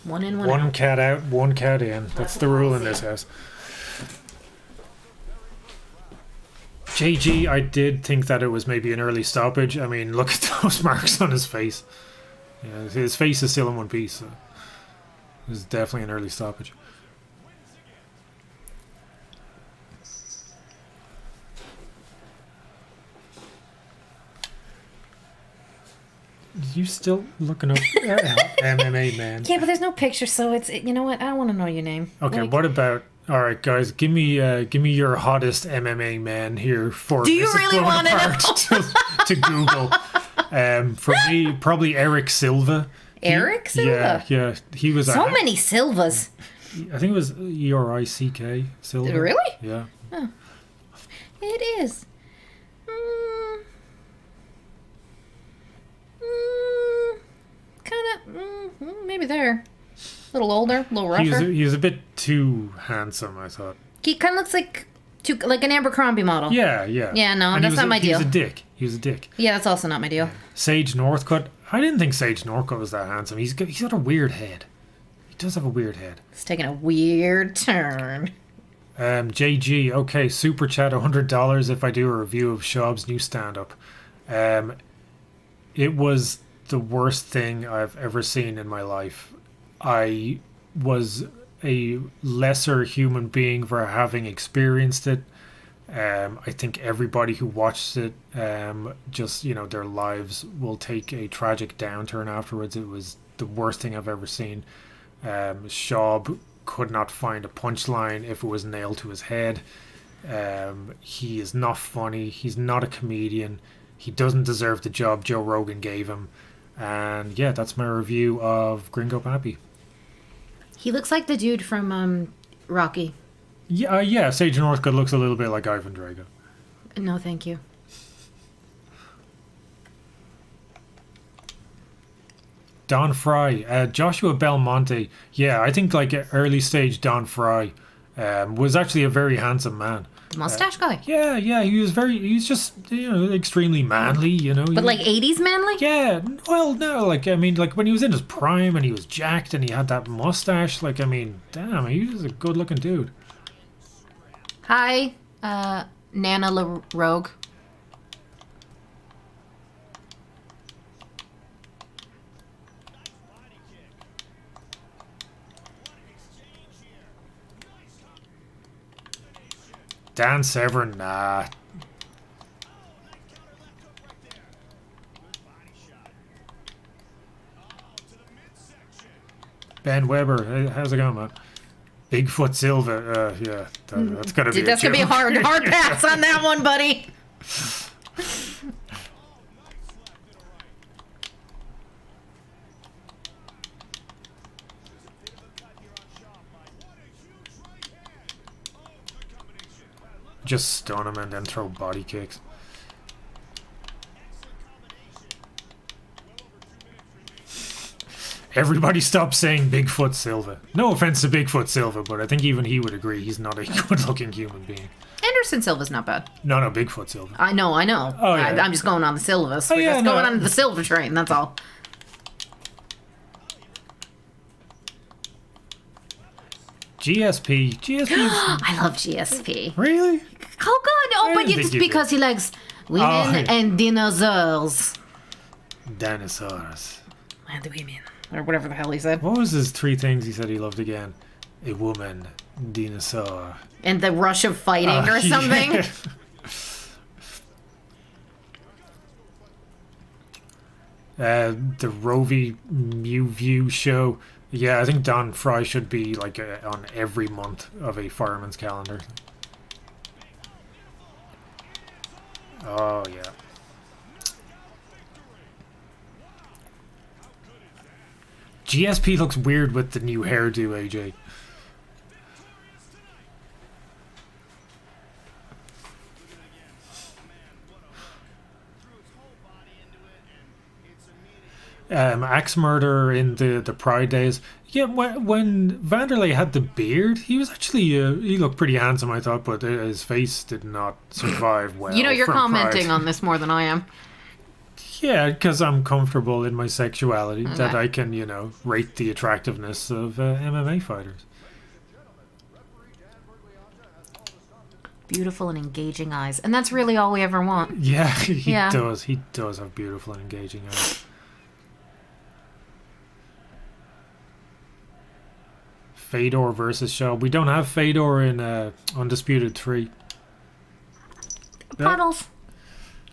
One in, one One out. cat out, one cat in. That's the rule in this house. JG, I did think that it was maybe an early stoppage. I mean, look at those marks on his face. Yeah, his face is still in one piece. So it was definitely an early stoppage. You still looking up MMA, man? Yeah, but there's no picture, so it's you know what? I don't want to know your name. Okay, Like, what about? All right, guys, give me your hottest MMA man here for. Do you Mrs. really wanna Blownapart to Google? For me, probably Eric Silva. Eric Silva? Yeah. He was. So many Silvas. I think it was Erick Silva. Really? Yeah. It is. Kind of. Maybe there. A little older, a little rougher. He was a bit too handsome, I thought. He kind of looks like an Abercrombie model. Yeah. Yeah, no, And that's not my deal. He was a dick. Yeah, that's also not my deal. Sage Northcutt. I didn't think Sage Northcutt was that handsome. He's got a weird head. He does have a weird head. It's taking a weird turn. JG, okay, super chat $100 if I do a review of Schaub's new stand-up. It was the worst thing I've ever seen in my life. I was a lesser human being for having experienced it. I think everybody who watched it, just, their lives will take a tragic downturn afterwards. It was the worst thing I've ever seen. Schaub could not find a punchline if it was nailed to his head. He is not funny. He's not a comedian. He doesn't deserve the job Joe Rogan gave him. And yeah, that's my review of Gringo Pappy. He looks like the dude from Rocky. Yeah, Sage Northcutt looks a little bit like Ivan Drago. No, thank you. Don Fry, Joshua Belmonte. Yeah, I think like early stage Don Fry was actually a very handsome man. The mustache guy. Yeah, he was just extremely manly, But like 80s manly? Yeah, well, no, like when he was in his prime and he was jacked and he had that mustache, damn, he was a good-looking dude. Hi, Nana LaRogue. Dan Severn, nah. Ben Weber, how's it going, man? Bigfoot Silva, yeah, that's gotta be. That's gonna be a hard pass on that one, buddy. Just stun him and then throw body kicks. Everybody stop saying Bigfoot Silva. No offense to Bigfoot Silva, but I think even he would agree he's not a good-looking human being. Anderson Silva's not bad. No, Bigfoot Silva. I know. Oh, yeah. I'm just going on the Silvas. We're yeah, just no, going on the Silver train, that's all. GSP. I love GSP. Really? Oh, God. Oh, I but didn't it's think you because he likes women and dinosaurs. Dinosaurs. And women. Or whatever the hell he said. What was his 3 things he said he loved again? A woman, dinosaur. And the rush of fighting or something. Yeah. The Rovi Mew View show. Yeah, I think Don Fry should be like on every month of a fireman's calendar. Oh, yeah. GSP looks weird with the new hairdo, AJ. Axe Murder in the Pride days. Yeah, when Vanderlei had the beard, he was actually he looked pretty handsome, I thought, but his face did not survive well. You know, you're from commenting Pride. on this more than I am. Yeah, because I'm comfortable in my sexuality, that I can, rate the attractiveness of MMA fighters. Beautiful and engaging eyes. And that's really all we ever want. Yeah, he Yeah. does. He does have beautiful and engaging eyes. Fedor versus Shaw. We don't have Fedor in Undisputed 3. Puddles.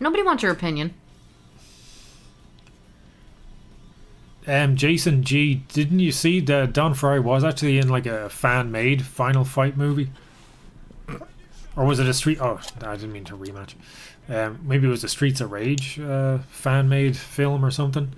Nobody wants your opinion. Jason G, didn't you see that Don Fry was actually in like a fan-made Final Fight movie? Or was it a street... Oh, I didn't mean to rematch. Maybe it was a Streets of Rage fan-made film or something.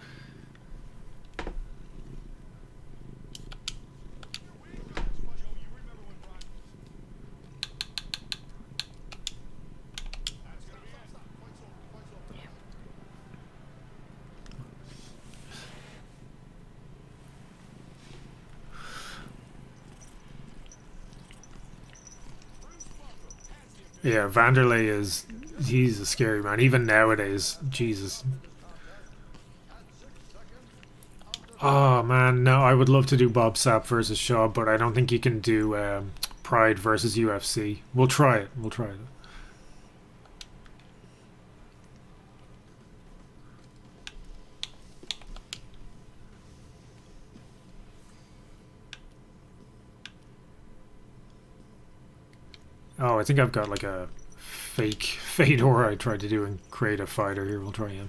Yeah, Vanderlei he's a scary man. Even nowadays, Jesus. Oh man, no, I would love to do Bob Sapp versus Shaw, but I don't think you can do Pride versus UFC. We'll try it. We'll try it. Oh, I think I've got like a fake Fedor I tried to do and create a fighter here. We'll try him.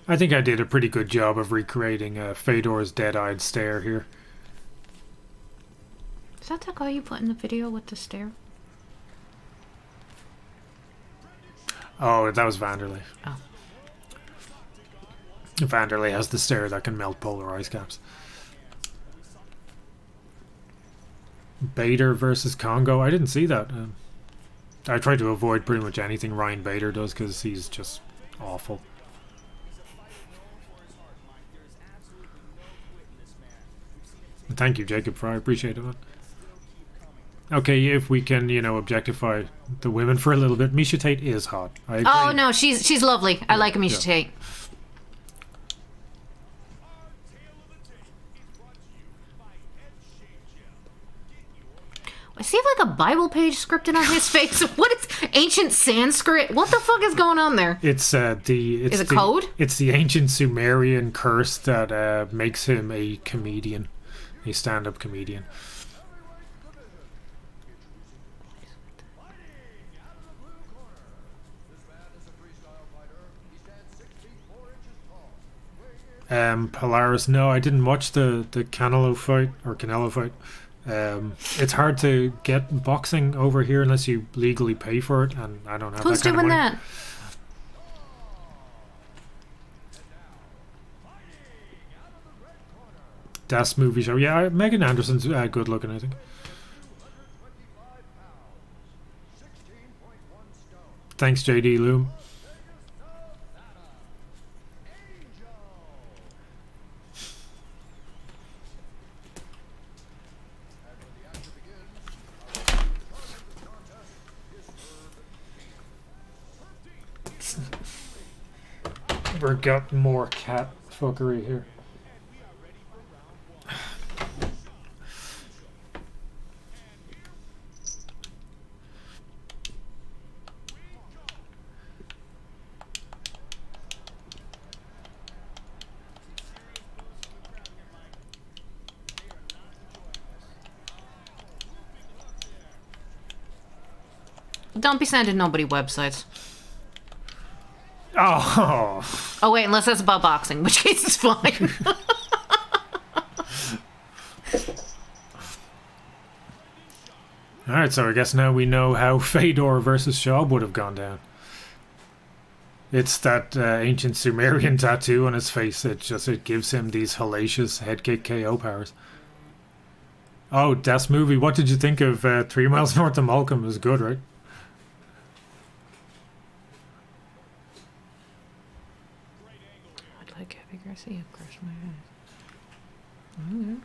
I think I did a pretty good job of recreating Fedor's dead-eyed stare here. Is that the guy you put in the video with the stare? Oh, that was Vanderlei. Oh. Vanderlei has the stare that can melt polar ice caps. Bader versus Congo. I didn't see that. I tried to avoid pretty much anything Ryan Bader does because he's just awful. Thank you, Jacob Fry. Appreciate it, man. Okay, if we can, objectify the women for a little bit. Misha Tate is hot. I agree. Oh no, she's lovely. I like Misha Tate. I see like a Bible page scripted on his face. What is ancient Sanskrit? What the fuck is going on there? It's Is it code? It's the ancient Sumerian curse that makes him a comedian, a stand-up comedian. Polaris. No, I didn't watch the Canelo fight. It's hard to get boxing over here unless you legally pay for it, and I don't have Who's that kind doing of money. that? Das movie show. Yeah, Megan Anderson's good looking, I think. Thanks, JD Loom. We've got more cat fuckery here. Don't be sending nobody websites. Oh. Oh wait, unless that's about boxing, in which case it's fine. All right, so I guess now we know how Fedor versus Schaub would have gone down. It's that ancient Sumerian tattoo on his face. It gives him these hellacious head kick KO powers. Oh, Das movie. What did you think of 3 Miles North of Malcolm? It was good, right? I'd like Gabby Garcia crush my eyes. Okay.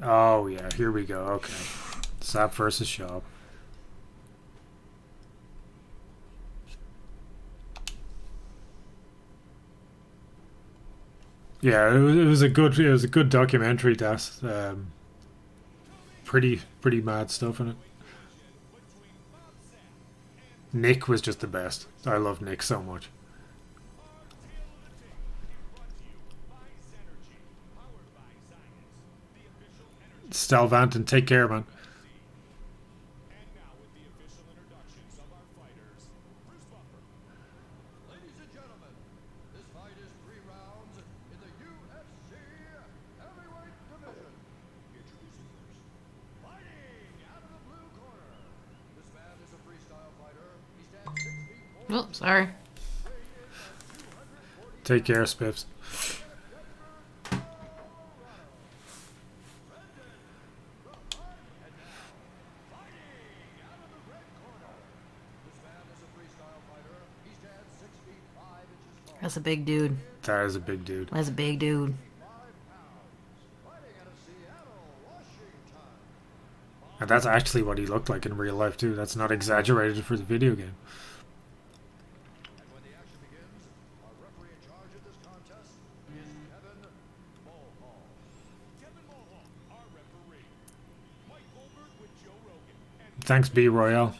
Oh, yeah. Here we go. Okay. Sapp versus Schaub. Yeah, it was a good documentary. Das pretty mad stuff in it. Nick was just the best. I love Nick so much. Stalvanton, take care, man. Ladies and gentlemen, this fight is 3 rounds in the UFC heavyweight division. Introducing first, fighting out of the blue corner. This man is a freestyle fighter. He stands 6 feet 4 Oh, sorry. Take care, Spiffs. That's a big dude. That is a big dude. That's a big dude. And that's actually what he looked like in real life, too. That's not exaggerated for the video game. And when the action begins, our referee in charge of this contest is Kevin Mulhall. Kevin Mulhall, our referee. Mike Goldberg with Joe Rogan. Thanks, B. Royale.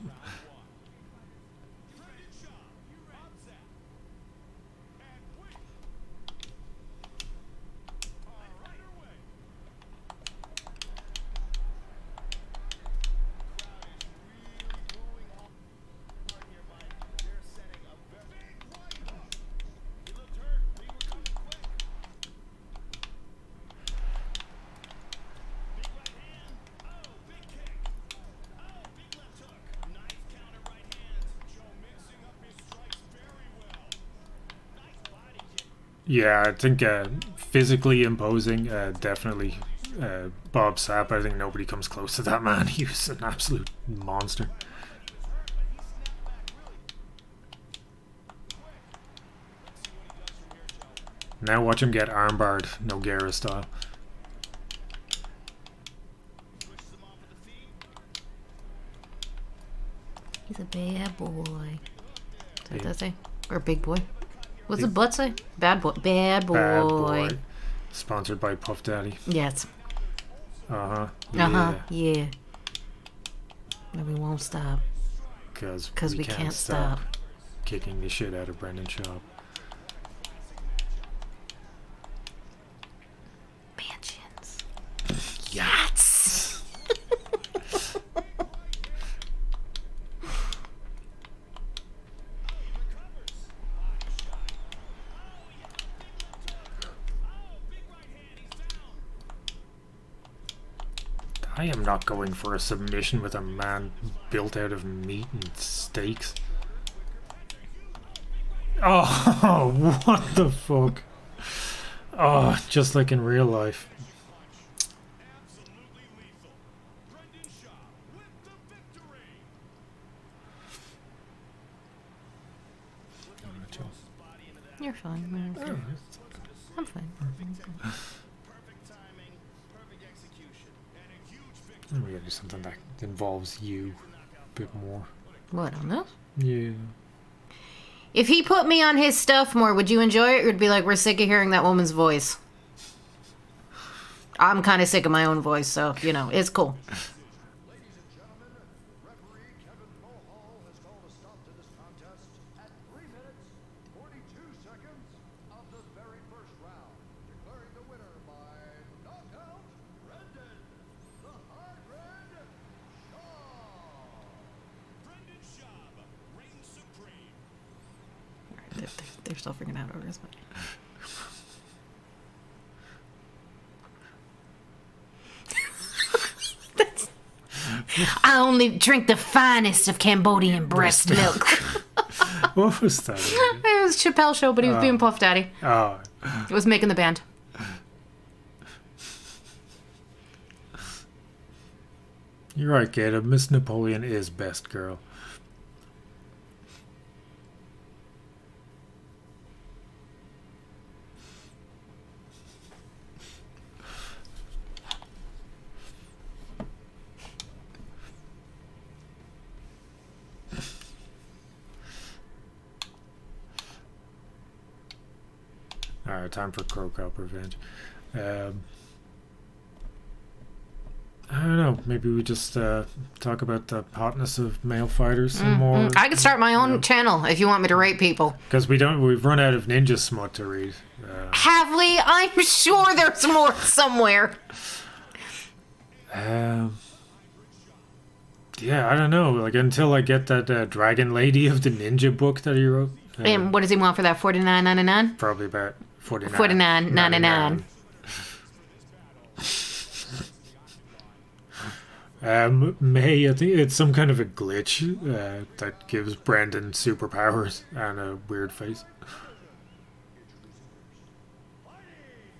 Yeah, I think physically imposing, definitely Bob Sapp. I think nobody comes close to that man. He was an absolute monster. Now watch him get armbarred, Nogueira style. He's a bad boy. Is that Yeah. that say? Or big boy? What's the butt say? Bad boy. Bad boy. Bad boy. Sponsored by Puff Daddy. Yes. Uh-huh. Yeah. And we won't stop. Because we can't stop. Kicking the shit out of Brendan Schaub. Mansions. Yes! I am not going for a submission with a man built out of meat and steaks. Oh, what the fuck? Oh, just like in real life. You're fine, man. I'm fine. We gotta do something that involves you a bit more. What, on this? Yeah. If he put me on his stuff more, would you enjoy it? Or would be like, we're sick of hearing that woman's voice? I'm kind of sick of my own voice, so, you know, it's cool. Ladies and gentlemen, referee Kevin Mulhall has called a stop to this contest at 3 minutes, 42 seconds of the very first round, declaring the winner by knockout, Brendan, the Hybrid Shaw. Brendan Schaub reigns supreme. They're still figuring out orders. I only drink the finest of Cambodian breast milk. What was that? It was Chappelle's show, but he was being Puff Daddy. Oh, It was making the band. you're right, Gator. Miss Napoleon is best girl. Alright, time for Crow Cop Revenge. I don't know. Maybe we just talk about the hotness of male fighters some more. I could start my own channel if you want me to rate people. Because we've run out of ninja smut to read. Have we? I'm sure there's more somewhere. Yeah, I don't know. Like until I get that Dragon Lady of the Ninja book that he wrote. And what does he want for that? $49.99? Probably about $49.99. May, I think it's some kind of a glitch that gives Brandon superpowers and a weird face. Fighting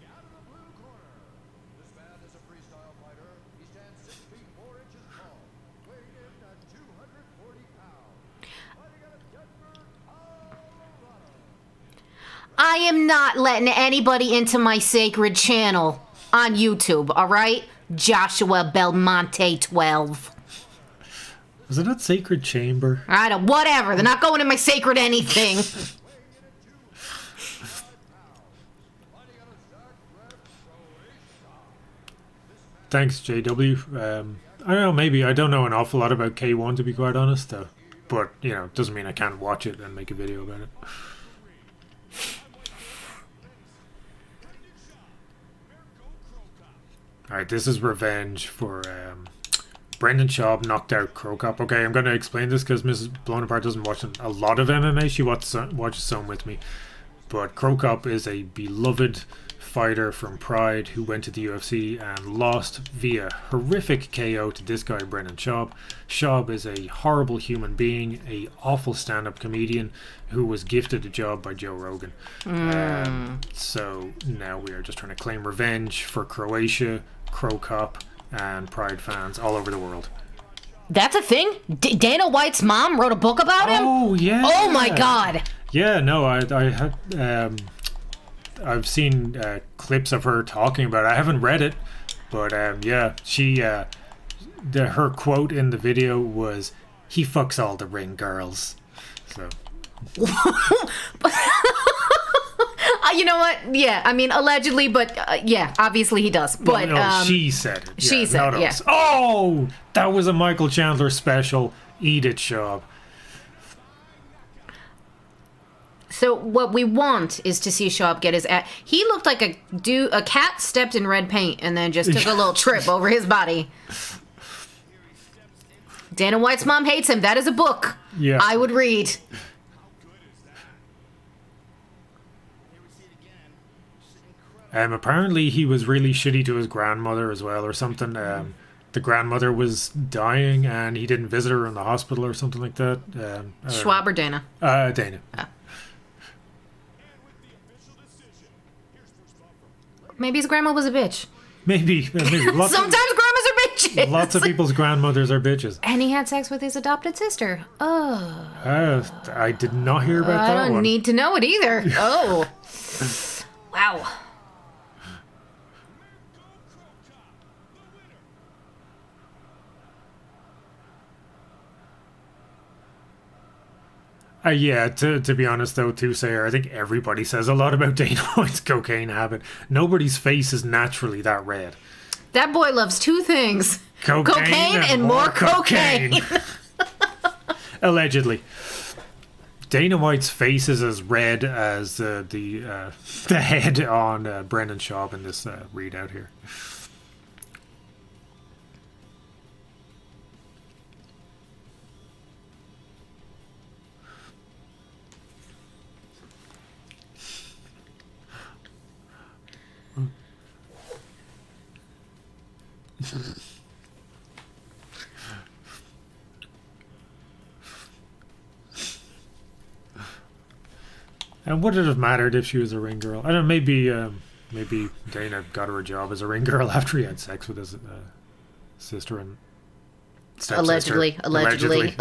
out of the blue corner. This man is a freestyle fighter. He stands 6 feet 4 inches tall, weighing in at 240 pounds. Fighting out of Denver, Colorado. I am not letting anybody into my sacred channel on YouTube, all right? Joshua Belmonte 12. Was it not Sacred Chamber? I don't, whatever. They're not going in my sacred anything. Thanks, JW. I don't know, maybe. I don't know an awful lot about K1, to be quite honest. But, you know, doesn't mean I can't watch it and make a video about it. Alright, this is revenge for Brendan Schaub knocked out Crow Cop. Okay, I'm going to explain this because Mrs. Blownapart doesn't watch a lot of MMA. She watches some with me. But Crow Cop is a beloved fighter from Pride who went to the UFC and lost via horrific KO to this guy, Brendan Schaub. Schaub is a horrible human being, a awful stand-up comedian who was gifted a job by Joe Rogan. So now we are just trying to claim revenge for Croatia, Crow Cop, and Pride fans all over the world. That's a thing? Dana White's mom wrote a book about him? Oh, yeah. Oh, my God. Yeah, no, I had... I've seen clips of her talking about it. I haven't read it, but yeah, she her quote in the video was, "He fucks all the ring girls." So you know what? Yeah, I mean, allegedly, but yeah, obviously he does. But no, she said it. She said, not yeah. us. Oh, that was a Michael Chandler special. Eat it, Schaub. So what we want is to see Schaub get his ass. He looked like a cat stepped in red paint and then just took a little trip over his body. Dana White's mom hates him. That is a book Yeah. I would read. Apparently he was really shitty to his grandmother as well, or something. The grandmother was dying and he didn't visit her in the hospital or something like that. Schwab or Dana? Dana. Maybe his grandma was a bitch. Maybe. Sometimes grandmas are bitches. Lots of people's grandmothers are bitches. And he had sex with his adopted sister. Oh. I did not hear about I that don't one. need to know it either. Oh. Wow. Yeah, to be honest though, too, Sayer, I think everybody says a lot about Dana White's cocaine habit. Nobody's face is naturally that red. That boy loves two things: cocaine and more cocaine. Allegedly. Dana White's face is as red as the head on Brendan Schaub in this readout here. And would it have mattered if she was a ring girl? I don't know, maybe Dana got her a job as a ring girl after he had sex with his sister and stepsister. Allegedly.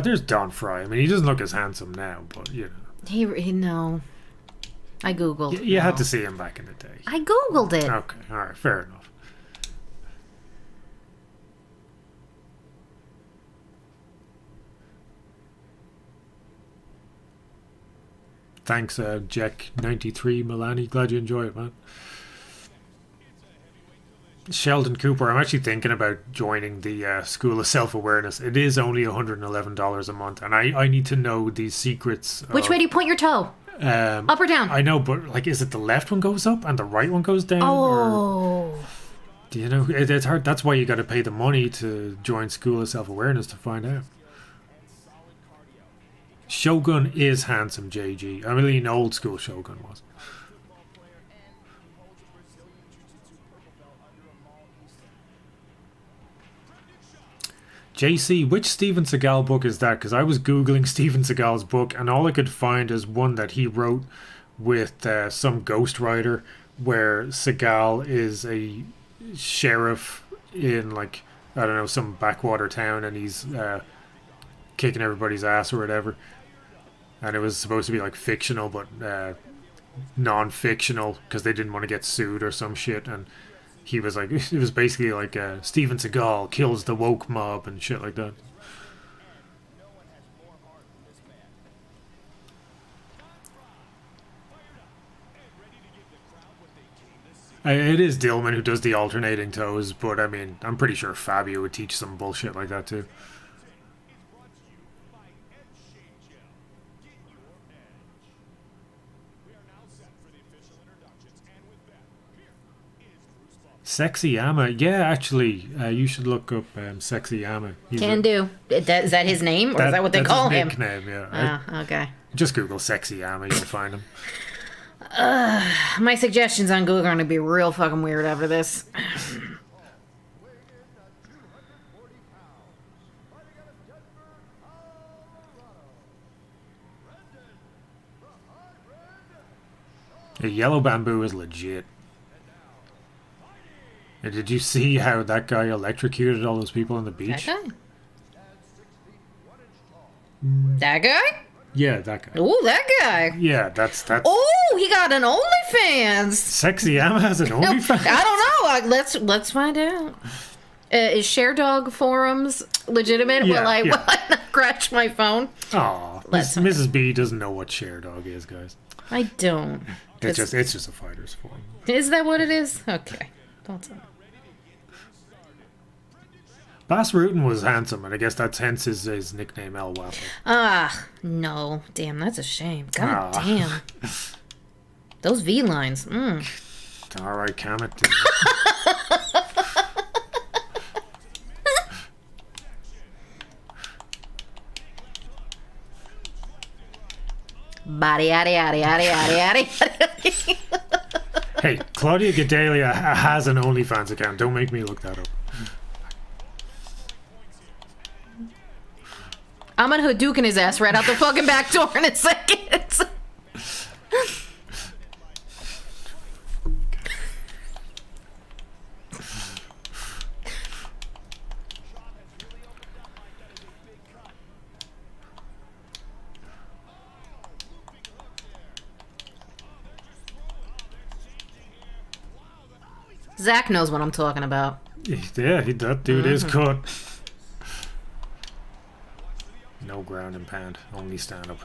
There's Don Fry. I mean, he doesn't look as handsome now, but you know. He no. I googled. You had to see him back in the day. I googled it. Okay, all right, fair enough. Thanks, Jack93 Milani. Glad you enjoy it, man. Sheldon Cooper, I'm actually thinking about joining the School of Self-Awareness. It is only $111 a month, and I need to know these secrets. Which way do you point your toe? Up or down? I know, but like, is it the left one goes up and the right one goes down? Oh. Or, do you know? It's hard. That's why you got to pay the money to join School of Self-Awareness to find out. Shogun is handsome, JG. I mean, old school Shogun was. JC, which Steven Seagal book is that? Because I was Googling Steven Seagal's book, and all I could find is one that he wrote with some ghostwriter, where Seagal is a sheriff in, like, I don't know, some backwater town, and he's kicking everybody's ass or whatever. And it was supposed to be, like, fictional, but non-fictional, because they didn't want to get sued or some shit, and he was like, it was basically like Steven Seagal kills the woke mob and shit like that. It is Dillman who does the alternating toes, but I mean, I'm pretty sure Fabio would teach some bullshit like that too. Sexy Amma, yeah, actually, you should look up Sexy Amma. Is that his name, or is that what they call him? That's his nickname, yeah. Oh, okay. Just Google Sexy Amma, you'll find him. My suggestions on Google are going to be real fucking weird after this. The Yellow Bamboo is legit. And did you see how that guy electrocuted all those people on the beach? That guy? That guy? Yeah, that guy. Oh, that guy. Yeah, that's. Oh, he got an OnlyFans. Sexy Amma has an OnlyFans? I don't know. Let's find out. Is Share Dog forums legitimate? Yeah, Will I not scratch my phone? Aw, Mrs. B doesn't know what Share Dog is, guys. I don't. It's just a fighter's forum. Is that what it is? Okay. Don't know. Bass Rutten was handsome, and I guess that's hence his nickname El Waffle. No. Damn, that's a shame. God damn. Those V lines. Alright, Kamet. Body, yaddy, yaddy, yaddy, yaddy, yaddy. Hey, Claudia Gadelia has an OnlyFans account. Don't make me look that up. I'm gonna Hadouken his ass right out the fucking back door in a second. Zach knows what I'm talking about. Yeah, that dude is cut. No ground and pound, only stand up.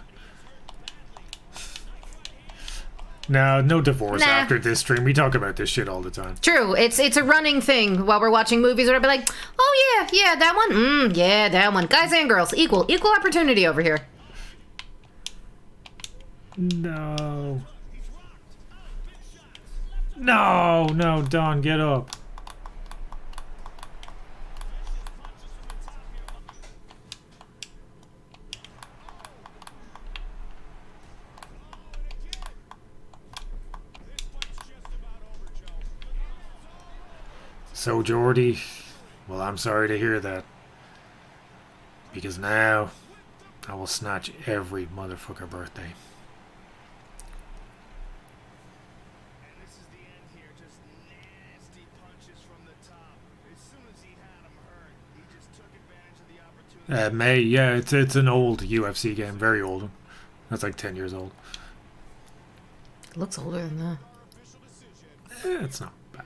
No divorce Nah. after this stream. We talk about this shit all the time. True, it's a running thing while we're watching movies. Or I'll be like, oh yeah, that one. Yeah, that one. Guys and girls, equal opportunity over here. No. No, Don, get up. So, Jordy, well, I'm sorry to hear that. Because now, I will snatch every motherfucker birthday. And this is the end here. Just nasty punches from the top. As soon as he had him hurt, he just took advantage of the opportunity. May, yeah, it's an old UFC game, very old one. That's like 10 years old. It looks older than that. It's not bad.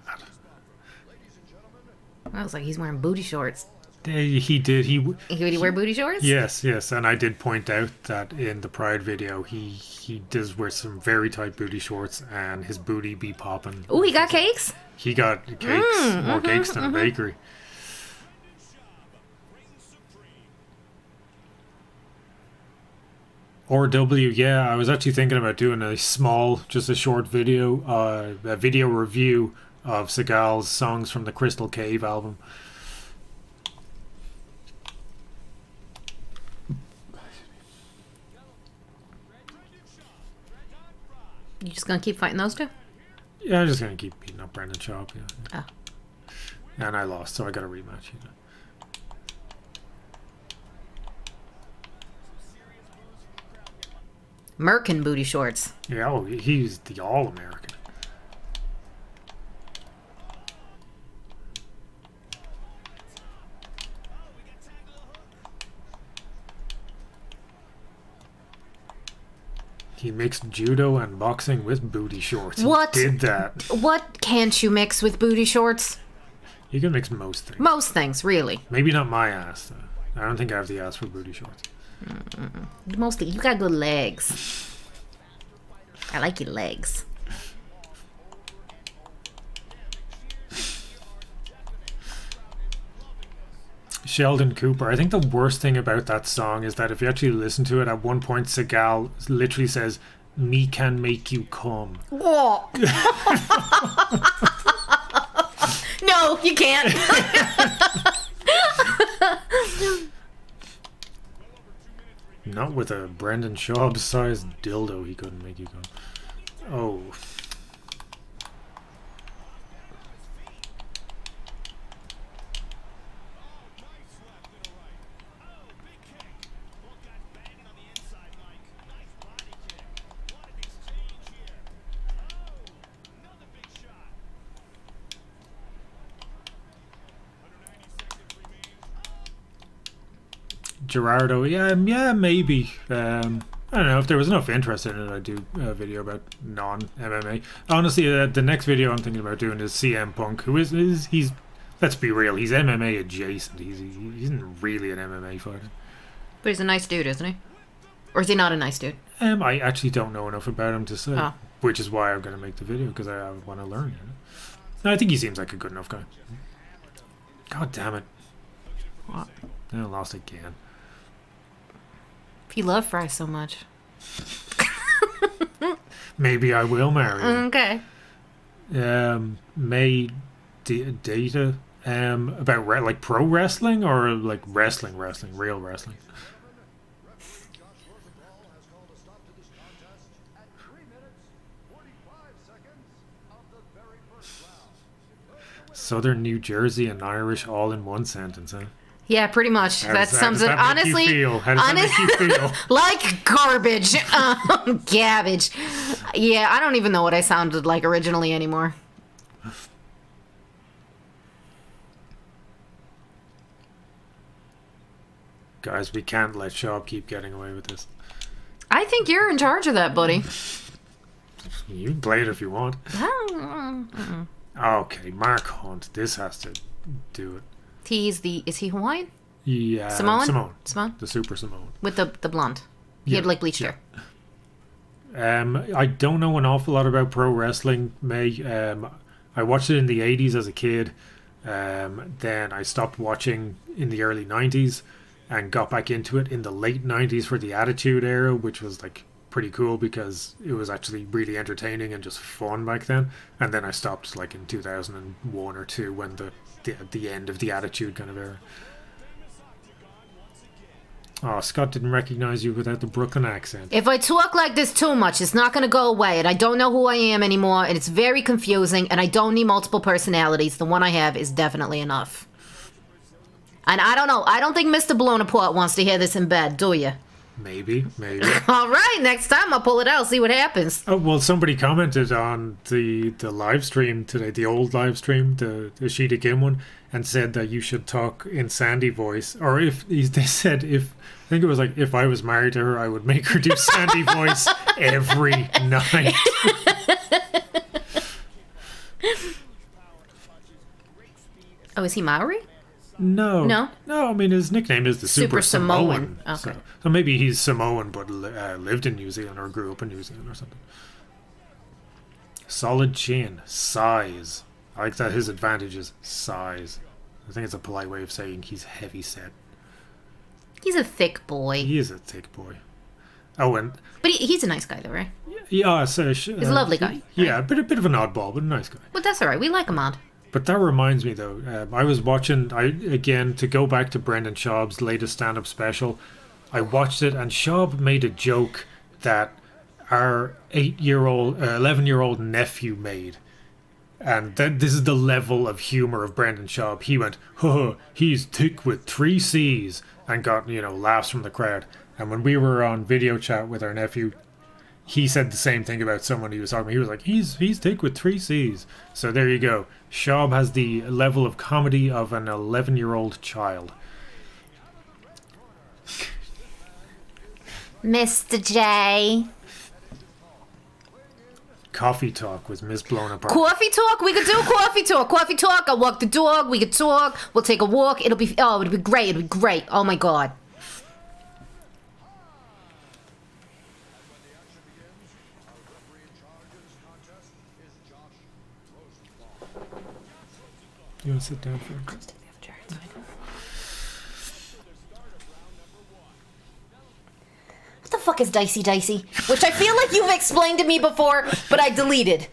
I was like, he's wearing booty shorts. He did. Would he wear booty shorts? Yes, and I did point out that in the Pride video, he does wear some very tight booty shorts, and his booty be popping. Oh, he got cakes? He got cakes, more cakes than a bakery. Or W, yeah, I was actually thinking about doing a short video, a video review of Seagal's songs from the Crystal Cave album. You just gonna keep fighting those two? Yeah, I'm just gonna keep beating up Brendan Schaub, yeah. Oh. And I lost, so I got a rematch, you know. Merkin booty shorts. Yeah, oh, he's the All-American. He mixed judo and boxing with booty shorts. What? He did that. What can't you mix with booty shorts? You can mix most things. Most things, really. Maybe not my ass, though. I don't think I have the ass for booty shorts. Mostly, you got good legs. I like your legs. Sheldon Cooper. I think the worst thing about that song is that if you actually listen to it, at one point Seagal literally says, "Me can make you come." Whoa. No, you can't. Not with a Brendan Schaub sized dildo, he couldn't make you come. Oh. Gerardo, yeah, maybe. I don't know, if there was enough interest in it, I'd do a video about non-MMA. Honestly, the next video I'm thinking about doing is CM Punk, who is he's, let's be real, he's MMA adjacent. He isn't really an MMA fighter. But he's a nice dude, isn't he? Or is he not a nice dude? I actually don't know enough about him to say, Oh. which is why I'm going to make the video, because I want to learn. You know? No, I think he seems like a good enough guy. God damn it. What? I lost again. If you love fries so much. Maybe I will marry him. Okay. May data about like pro wrestling or like wrestling, real wrestling. Josh Rosenthal has called a stop to this contest at 3 minutes, 45 seconds of the very first round. Southern New Jersey and Irish all in one sentence, huh? Yeah, pretty much. That sums it. How does that make you feel? How does that make you feel? Like garbage. Gabbage. Yeah, I don't even know what I sounded like originally anymore. Guys, we can't let Schaub keep getting away with this. I think you're in charge of that, buddy. You can play it if you want. Okay, Mark Hunt. This has to do it. Is he Hawaiian? Yeah, Samoan? Simone. The Super Simone. With the blonde. He had like bleached hair. I don't know an awful lot about pro wrestling, May. I watched it in the 80s as a kid. Then I stopped watching in the early 90s and got back into it in the late 90s for the Attitude Era, which was like pretty cool because it was actually really entertaining and just fun back then. And then I stopped like in 2001 or 2 when the end of the Attitude kind of era. Oh, Scott didn't recognize you without the Brooklyn accent. If I talk like this too much, it's not going to go away, and I don't know who I am anymore, and it's very confusing, and I don't need multiple personalities. The one I have is definitely enough. And I don't know. I don't think Mr. Blownapart wants to hear this in bed, do you? Maybe. All right, next time I'll pull it out, see what happens. Oh, well, somebody commented on the live stream today, the old live stream, the Sheeta Kim one, and said that you should talk in Sandy voice. Or they said I think it was like, if I was married to her, I would make her do Sandy voice every night. Oh, is he Maori? No. I mean, his nickname is the Super Samoan. Okay. So maybe he's Samoan, but lived in New Zealand or grew up in New Zealand or something. Solid chin, size. I like that his advantage is size. I think it's a polite way of saying he's heavy set. He's a thick boy. He is a thick boy. Oh, and But he's a nice guy, though, right? yeah, so He's a lovely guy. Yeah, a bit of an oddball, but a nice guy. But that's all right. We like him, odd. But that reminds me, though, I was watching, again, to go back to Brendan Schaub's latest stand-up special, I watched it, and Schaub made a joke that our 11-year-old nephew made. And this is the level of humor of Brendan Schaub. He went, he's thick with 3 C's, and got, laughs from the crowd. And when we were on video chat with our nephew, he said the same thing about someone he was talking about. He was like, he's thick with 3 C's. So there you go. Schaub has the level of comedy of an 11-year-old child. Mr. J. Coffee talk with Miss Blownapart. Coffee talk? We could do coffee talk. Coffee talk. I'll walk the dog. We could talk. We'll take a walk. It'll be great. It'll be great. Oh my God. You want to sit down for a minute? What the fuck is Dicey? Which I feel like you've explained to me before, but I deleted.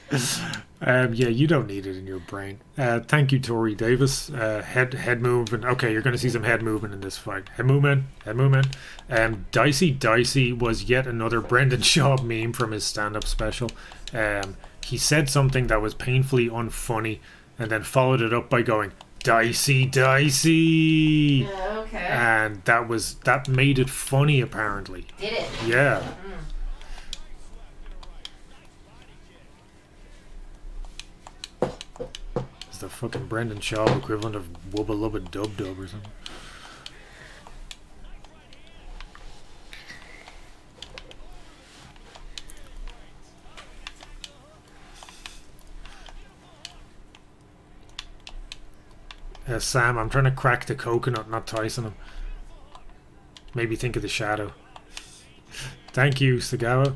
Yeah, you don't need it in your brain. Thank you, Tori Davis. Head movement. Okay, you're going to see some head movement in this fight. Head movement. Dicey was yet another Brendan Schaub meme from his stand-up special. He said something that was painfully unfunny, and then followed it up by going, Dicey. Yeah, okay. And that made it funny, apparently. Did it? Yeah. It's the fucking Brendan Schaub equivalent of Wubba Lubba Dub Dub or something. Sam, I'm trying to crack the coconut, not Tyson him. Maybe think of the shadow. Thank you, Sagawa.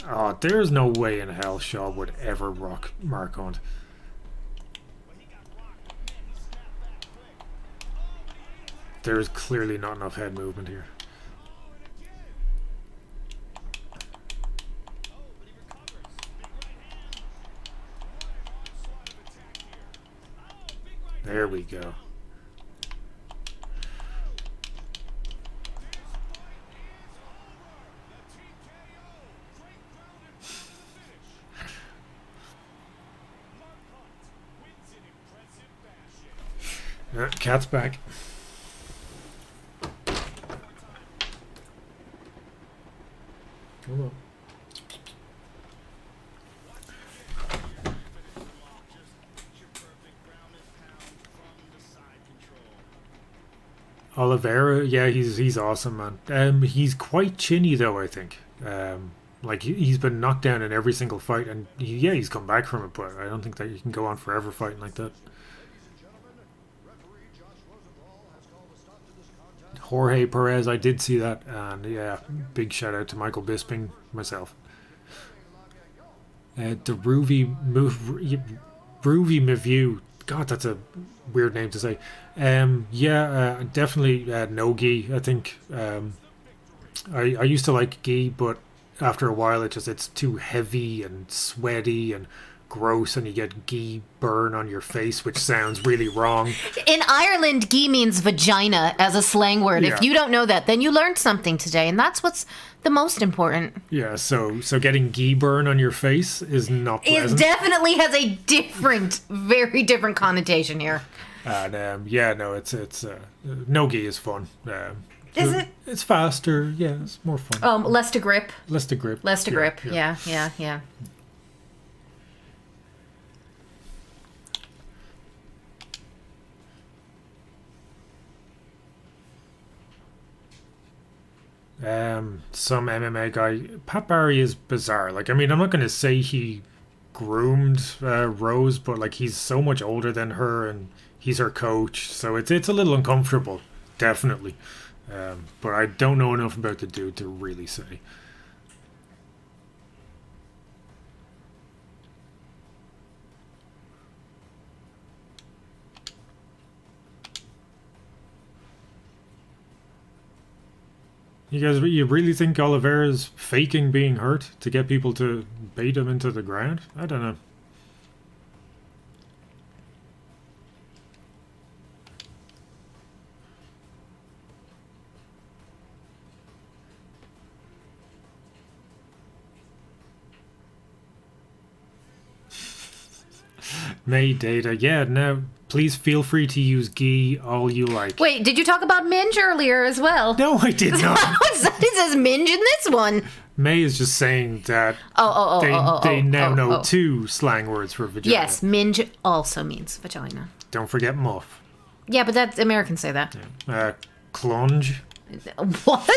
Oh, there's no way in hell Shaw would ever rock Mark Hunt. There's clearly not enough head movement here. There we go. Cat's back. Oliveira, yeah, he's awesome, man. He's quite chinny though, I think. Like he's been knocked down in every single fight, and he's come back from it. But I don't think that you can go on forever fighting like that. Referee Josh Rosenthal has called a stop to this contest. Jorge Perez, I did see that, and yeah, big shout out to Michael Bisping myself. Ruvi Mavu. God, that's a weird name to say. Definitely no gi. I think I used to like gi, but after a while it's too heavy and sweaty and gross, and you get gi burn on your face, which sounds really wrong. In Ireland, gi means vagina as a slang word. Yeah. If you don't know that, then you learned something today, and that's what's the most important. Yeah, so getting gi burn on your face is not It pleasant. definitely has a different, very different connotation here. And it's no gi is fun. Is it? It's faster. Yeah, it's more fun. Less to grip. Less to grip. Less to grip. Yeah. Some MMA guy, Pat Barry is bizarre. Like, I mean, I'm not going to say he groomed Rose, but like he's so much older than her, and he's her coach, so it's a little uncomfortable, definitely. But I don't know enough about the dude to really say. You really think Oliveira's faking being hurt to get people to bait him into the ground? I don't know. May data. Yeah, now please feel free to use gi all you like. Wait, did you talk about Minge earlier as well? No, I did not. It says Minge in this one. May is just saying that they now know two slang words for vagina. Yes, Minge also means vagina. Don't forget muff. Yeah, but that's Americans say that. Clunge. What?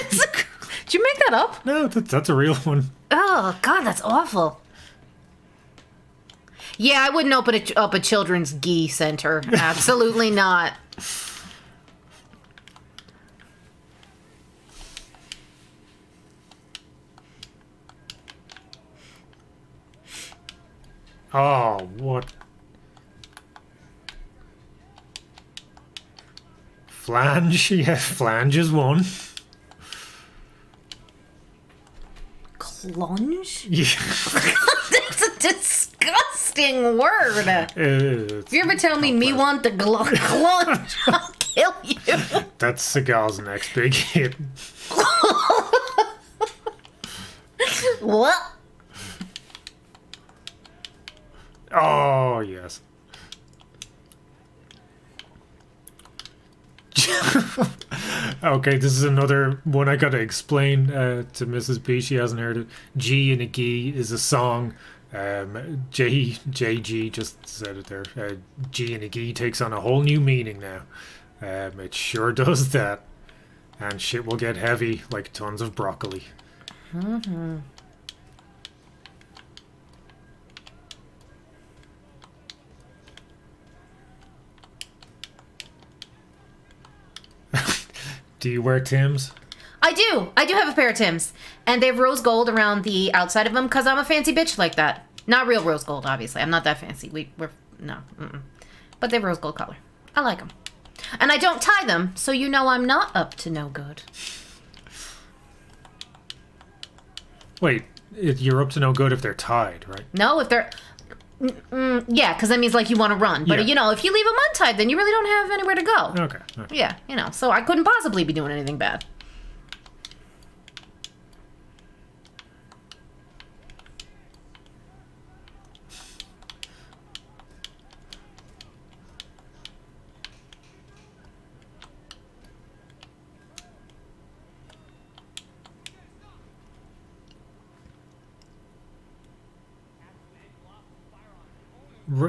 Did you make that up? No, that's a real one. Oh, God, that's awful. Yeah, I wouldn't open up a children's gi center. Absolutely not. Oh, what? Flange? Yeah, flange is one. Clunge? Yeah. That's a disgusting word. If you ever tell me want the clunge, I'll kill you. That's Seagal's next big hit. What? Oh, yes. Okay, this is another one I gotta explain to Mrs. P. She hasn't heard it. G in a Gi is a song. JG just said it there. G in a Gi takes on a whole new meaning now. It sure does that. And shit will get heavy like tons of broccoli. Mm-hmm. Do you wear Timbs? I do. I do have a pair of Timbs. And they have rose gold around the outside of them because I'm a fancy bitch like that. Not real rose gold, obviously. I'm not that fancy. No. Mm-mm. But they have rose gold color. I like them. And I don't tie them, so you know I'm not up to no good. Wait, you're up to no good if they're tied, right? No, if they're... yeah, because that means like you want to run. But, Yeah. if you leave them untied, then you really don't have anywhere to go. Okay. Yeah, so I couldn't possibly be doing anything bad.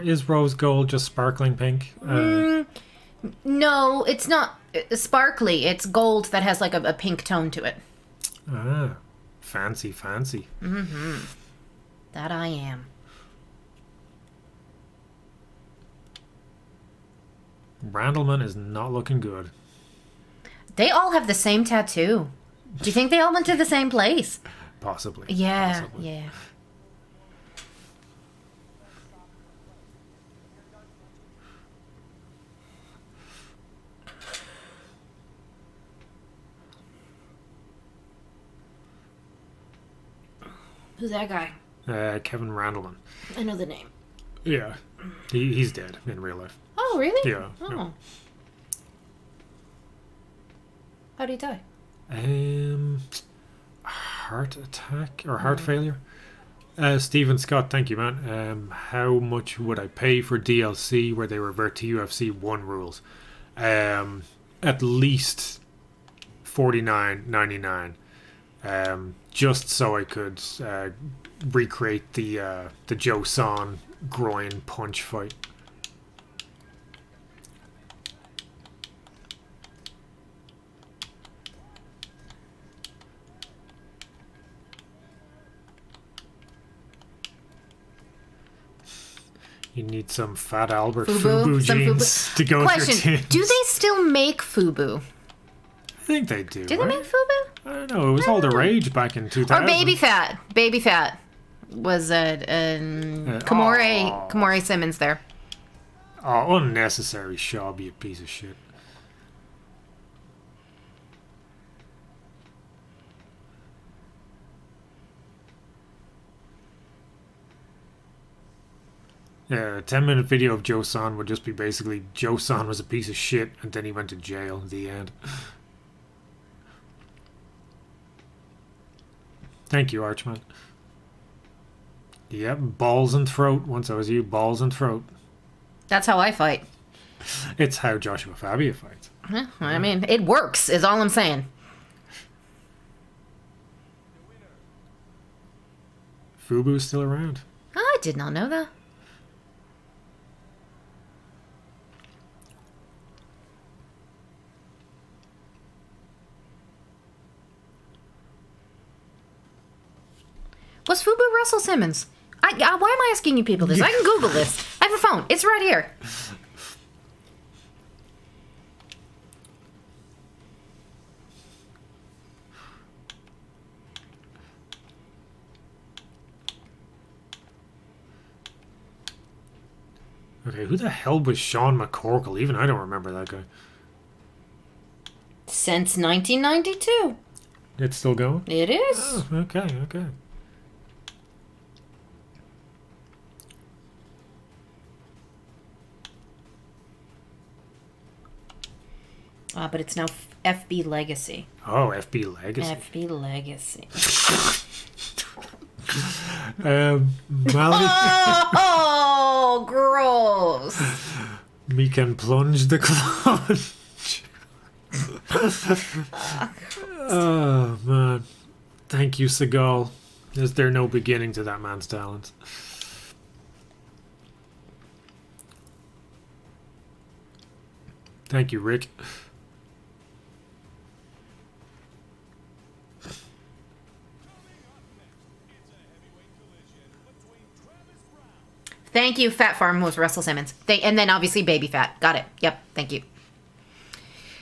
Is rose gold just sparkling pink? No, it's not sparkly. It's gold that has like a pink tone to it. Ah, fancy, fancy. That I am. Randleman is not looking good. They all have the same tattoo. Do you think they all went to the same place? Possibly. Yeah, Possibly. yeah. Who's that guy? Kevin Randleman. I know the name. Yeah. He's dead in real life. Oh, really? Yeah. Oh. How'd he die? Heart attack or heart failure. Stephen Scott, thank you, man. How much would I pay for DLC where they revert to UFC 1 rules? At least $49.99. Just so I could recreate the Joe Son groin punch fight. You need some Fat Albert Fubu Some jeans to go with your Question: tins. do they still make FUBU? I think they do. Do they right? make FUBU? I don't know. It was all the rage back in 2000. Or Baby Fat? Baby Fat was Kamore Simmons there. Oh, unnecessary Shaw, be a piece of shit. Yeah, a 10-minute video of Joe Son would just be basically Joe Son was a piece of shit and then he went to jail at the end. Thank you, Archman. Yep, balls and throat. Once I was you, balls and throat. That's how I fight. It's how Joshua Fabia fights. Yeah, I mean, it works, is all I'm saying. Fubu's still around. I did not know that. Was Fubu Russell Simmons? Why am I asking you people this? I can Google this. I have a phone. It's right here. Okay, who the hell was Sean McCorkle? Even I don't remember that guy. Since 1992. It's still going? It is. Oh, okay, okay. But it's now FB Legacy. Oh, FB Legacy. FB Legacy. Malady, Oh, gross. me can plunge the clutch. Oh, man. Thank you, Seagal. Is there no beginning to that man's talent? Thank you, Rick. Thank you. Fat Farm was Russell Simmons. And then obviously Baby Fat. Got it. Yep. Thank you.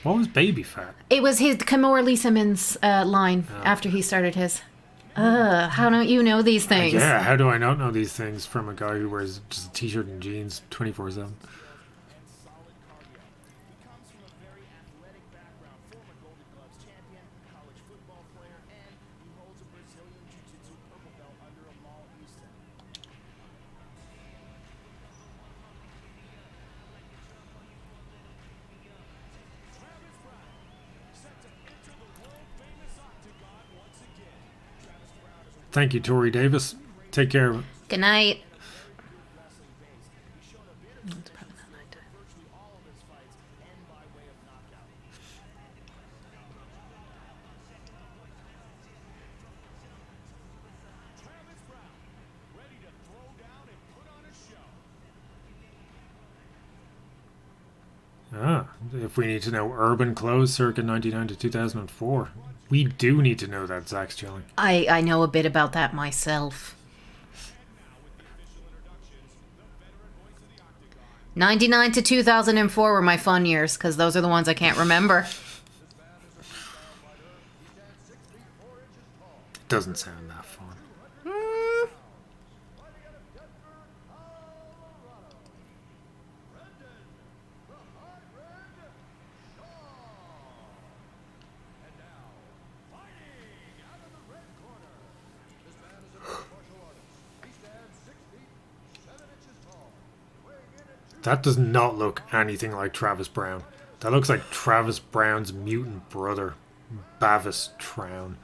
What was Baby Fat? It was his Kamora Lee Simmons line after he started his. How don't you know these things? Yeah, how do I not know these things from a guy who wears just a t-shirt and jeans 24/7? Thank you, Tori Davis. Take care. Good night. It's probably not nighttime. If we need to know urban clothes circa 99 to 2004, we do need to know that, Zach's chilling. I know a bit about that myself. 99 to 2004 were my fun years, because those are the ones I can't remember. It doesn't sound that fun. That does not look anything like Travis Brown. That looks like Travis Brown's mutant brother, Bavis Trown.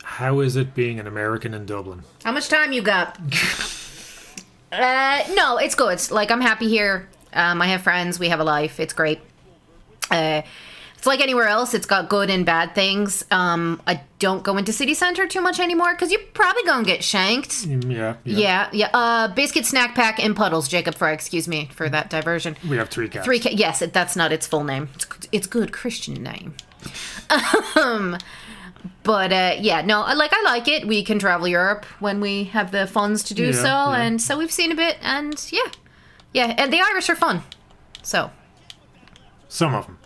How is it being an American in Dublin? How much time you got? No, it's good. Like, I'm happy here. I have friends. We have a life. It's great. It's like anywhere else. It's got good and bad things. I don't go into city center too much anymore because you're probably going to get shanked. Yeah. Biscuit snack pack in puddles. Jacob Fry, excuse me for that diversion. We have 3 cats. Yes, that's not its full name. It's good Christian name. But yeah, no, I like it. We can travel Europe when we have the funds to do so, and so we've seen a bit, and yeah, and the Irish are fun. So some of them.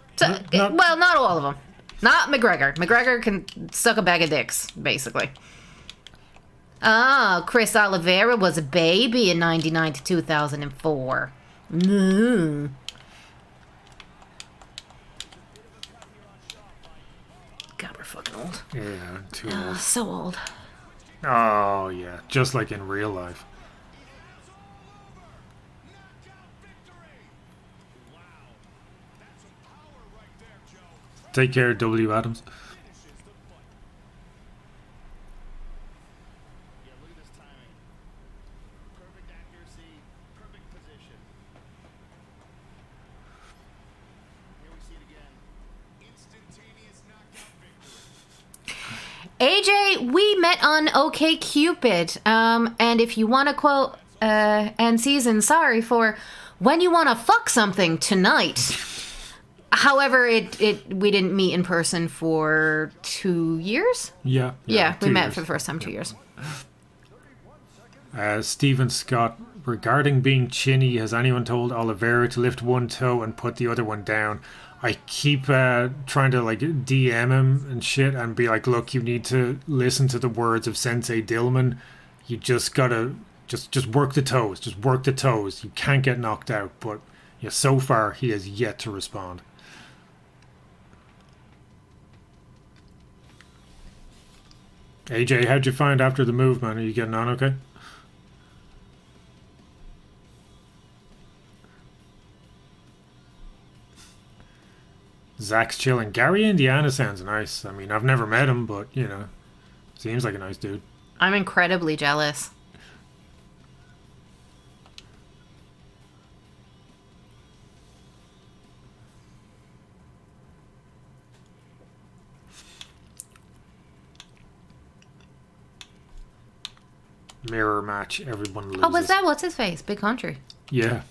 Well, not all of them. Not McGregor. McGregor can suck a bag of dicks, basically. Oh, Chris Oliveira was a baby in 99 to 2004. God, we're fucking old. Yeah, too old. So old. Oh, yeah. Just like in real life. Take care, W. Adams. Yeah, look at this timing. Perfect accuracy, perfect position. Here we see it again. Instantaneous knockout victory. AJ, we met on OkCupid. And if you want to quote end season, sorry for when you want to fuck something tonight. However, we didn't meet in person for 2 years. Yeah, we met for the first time 2 years. Stephen Scott, regarding being chinny, has anyone told Oliveira to lift one toe and put the other one down? I keep trying to like DM him and shit and be like, look, you need to listen to the words of Sensei Dillman. You just gotta just work the toes. Just work the toes. You can't get knocked out. But yeah, so far he has yet to respond. AJ, how'd you find after the move, man? Are you getting on okay? Zach's chilling. Gary, Indiana sounds nice. I mean, I've never met him, but, you know, seems like a nice dude. I'm incredibly jealous. Mirror match, everyone loses. Oh, was that what's his face? Big Country. Yeah.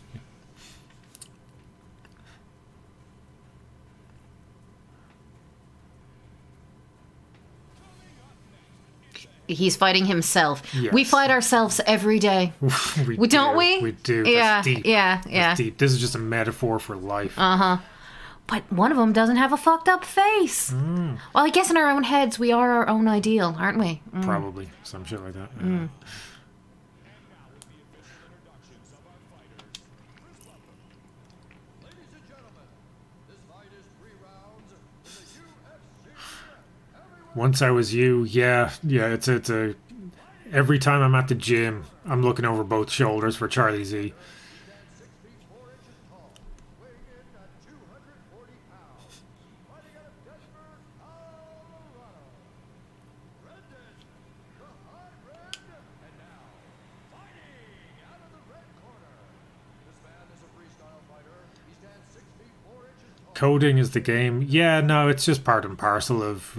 He's fighting himself. Yes. We fight ourselves every day. we don't we? We do. Yeah, That's deep. yeah. That's deep. This is just a metaphor for life. But one of them doesn't have a fucked up face. Well, I guess in our own heads, we are our own ideal, aren't we? Probably. Some shit like that. Ladies and gentlemen, this fight is 3 rounds in the UFC. Once I was you, yeah, it's a every time I'm at the gym, I'm looking over both shoulders for Charlie Z. 6 feet 4 inches tall, weighing in at 240 pounds, fighting out of Denver, Colorado. Brendan, the hybrid, and now fighting out of the red corner. This man is a freestyle fighter. He stands 6 feet 4 inches tall. Coding is the game. Yeah, no, it's just part and parcel of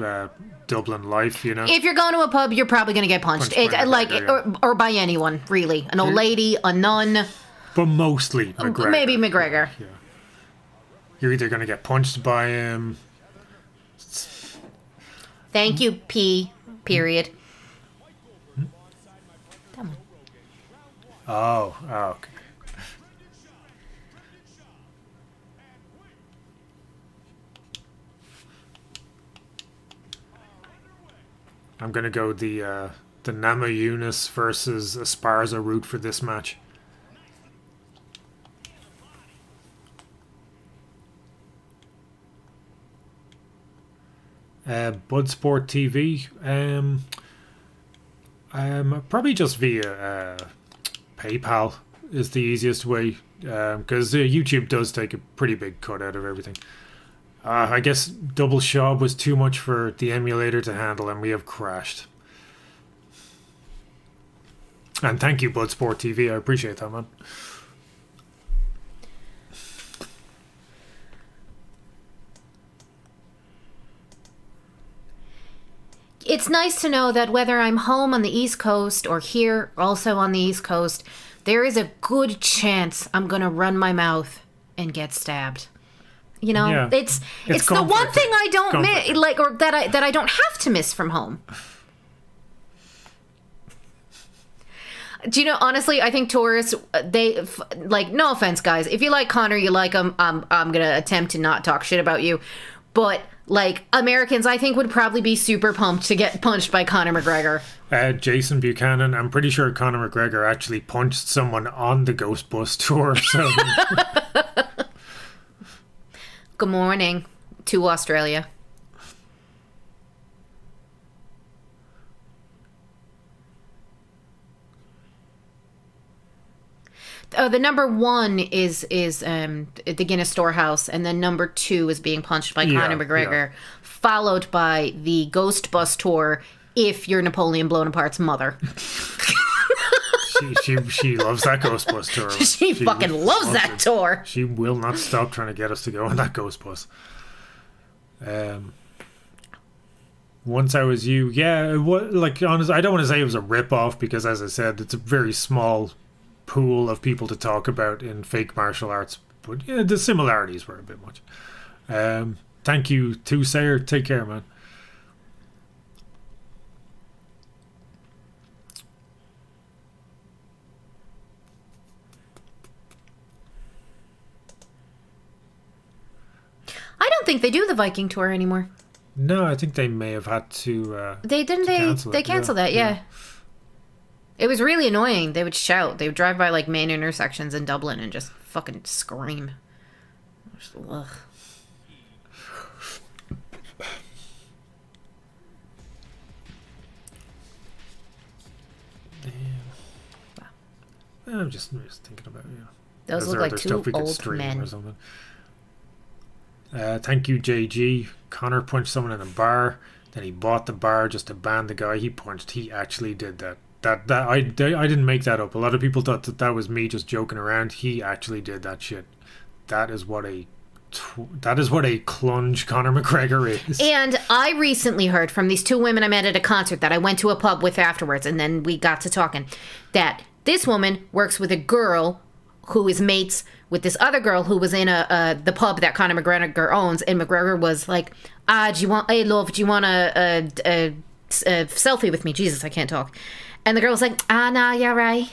Dublin life, you know. If you're going to a pub, you're probably going to get punched. Punched by a McGregor, or by anyone, really. An old lady, a nun. but mostly McGregor. Maybe McGregor. Yeah. You're either going to get punched by him. Thank you, P. Period. Come on. Oh, okay. I'm gonna go the Nama Yunus versus Esparza route for this match. Bloodsport TV. Probably just via PayPal is the easiest way, because YouTube does take a pretty big cut out of everything. I guess double shop was too much for the emulator to handle, and we have crashed. And thank you, Bloodsport TV. I appreciate that, man. It's nice to know that whether I'm home on the East Coast or here also on the East Coast, there is a good chance I'm going to run my mouth and get stabbed. You know, Yeah. it's the one comforting. thing I don't miss, Comforting. like, or that I don't have to miss from home. Do you know, honestly, I think tourists, like, no offense, guys. If you like Connor, you like him, I'm going to attempt to not talk shit about you. But, like, Americans, I think, would probably be super pumped to get punched by Conor McGregor. Jason Buchanan, I'm pretty sure Conor McGregor actually punched someone on the Ghost Bus tour. So Good morning to Australia. The number 1 is the Guinness Storehouse, and then number 2 is being punched by Yeah, Conor McGregor, yeah. followed by the Ghost Bus tour. If you're Napoleon Blonapart's mother, she loves that Ghost Bus tour. she fucking loves that it. tour. She will not stop trying to get us to go on that Ghost Bus. Once I Was You, yeah, like, honestly, I don't want to say it was a rip-off, because, as I said, it's a very small pool of people to talk about in fake martial arts, but yeah, the similarities were a bit much. Thank you to Sayer. Take care, man. I don't think they do the Viking tour anymore. No, I think they may have had to. They didn't. to They cancel they it, canceled yeah, that. Yeah. It was really annoying. They would shout. They would drive by like main intersections in Dublin and just fucking scream. Just, ugh. I'm just thinking about Those Is look there like other two stuff we could old stream men. or something? Thank you, JG. Connor punched someone in a bar. Then he bought the bar just to ban the guy he punched. He actually did that. I didn't make that up. A lot of people thought that was me just joking around. He actually did that shit. That is what a clunge Conor McGregor is. And I recently heard from these two women I met at a concert that I went to a pub with afterwards, and then we got to talking, that this woman works with a girl who is mates with this other girl who was in the pub that Conor McGregor owns, and McGregor was like, hey love, do you want a selfie with me? Jesus, I can't talk. And the girl was like, nah, yeah, right.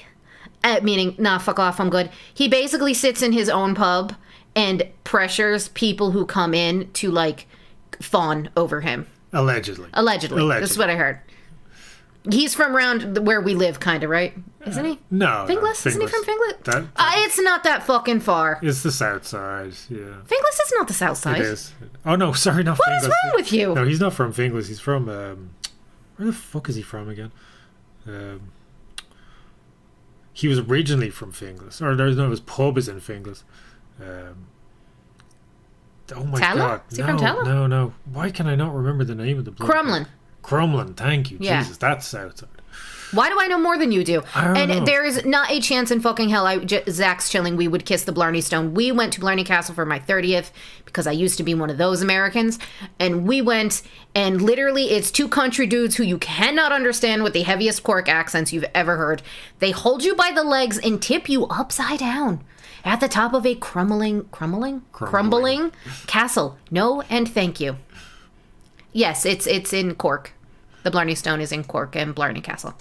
Meaning, nah, fuck off, I'm good. He basically sits in his own pub and pressures people who come in to, like, fawn over him. Allegedly. This is what I heard. He's from around where we live, kind of, right? Isn't he? No. Finglas? Isn't he from Finglas? That It's not that fucking far. it's the south side, yeah. Finglas is not the south side. It is. Oh, no, sorry, not What Finglas. is wrong with you? No, he's not from Finglas. He's from, where the fuck is he from again? He was originally from Finglas. Or, his pub is in Finglas. Oh my Tella? god. Is he from Tella? No. Why can I not remember the name of the bloke? Crumlin. Crumlin, thank you. Yeah. Jesus, that's outside. Why do I know more than you do? I don't know. There is not a chance in fucking hell. Zach's chilling. We would kiss the Blarney Stone. We went to Blarney Castle for my 30th because I used to be one of those Americans. And we went, and literally it's two country dudes who you cannot understand with the heaviest Cork accents you've ever heard. They hold you by the legs and tip you upside down at the top of a crumbling castle. No and thank you. Yes, it's in Cork. The Blarney Stone is in Cork and Blarney Castle.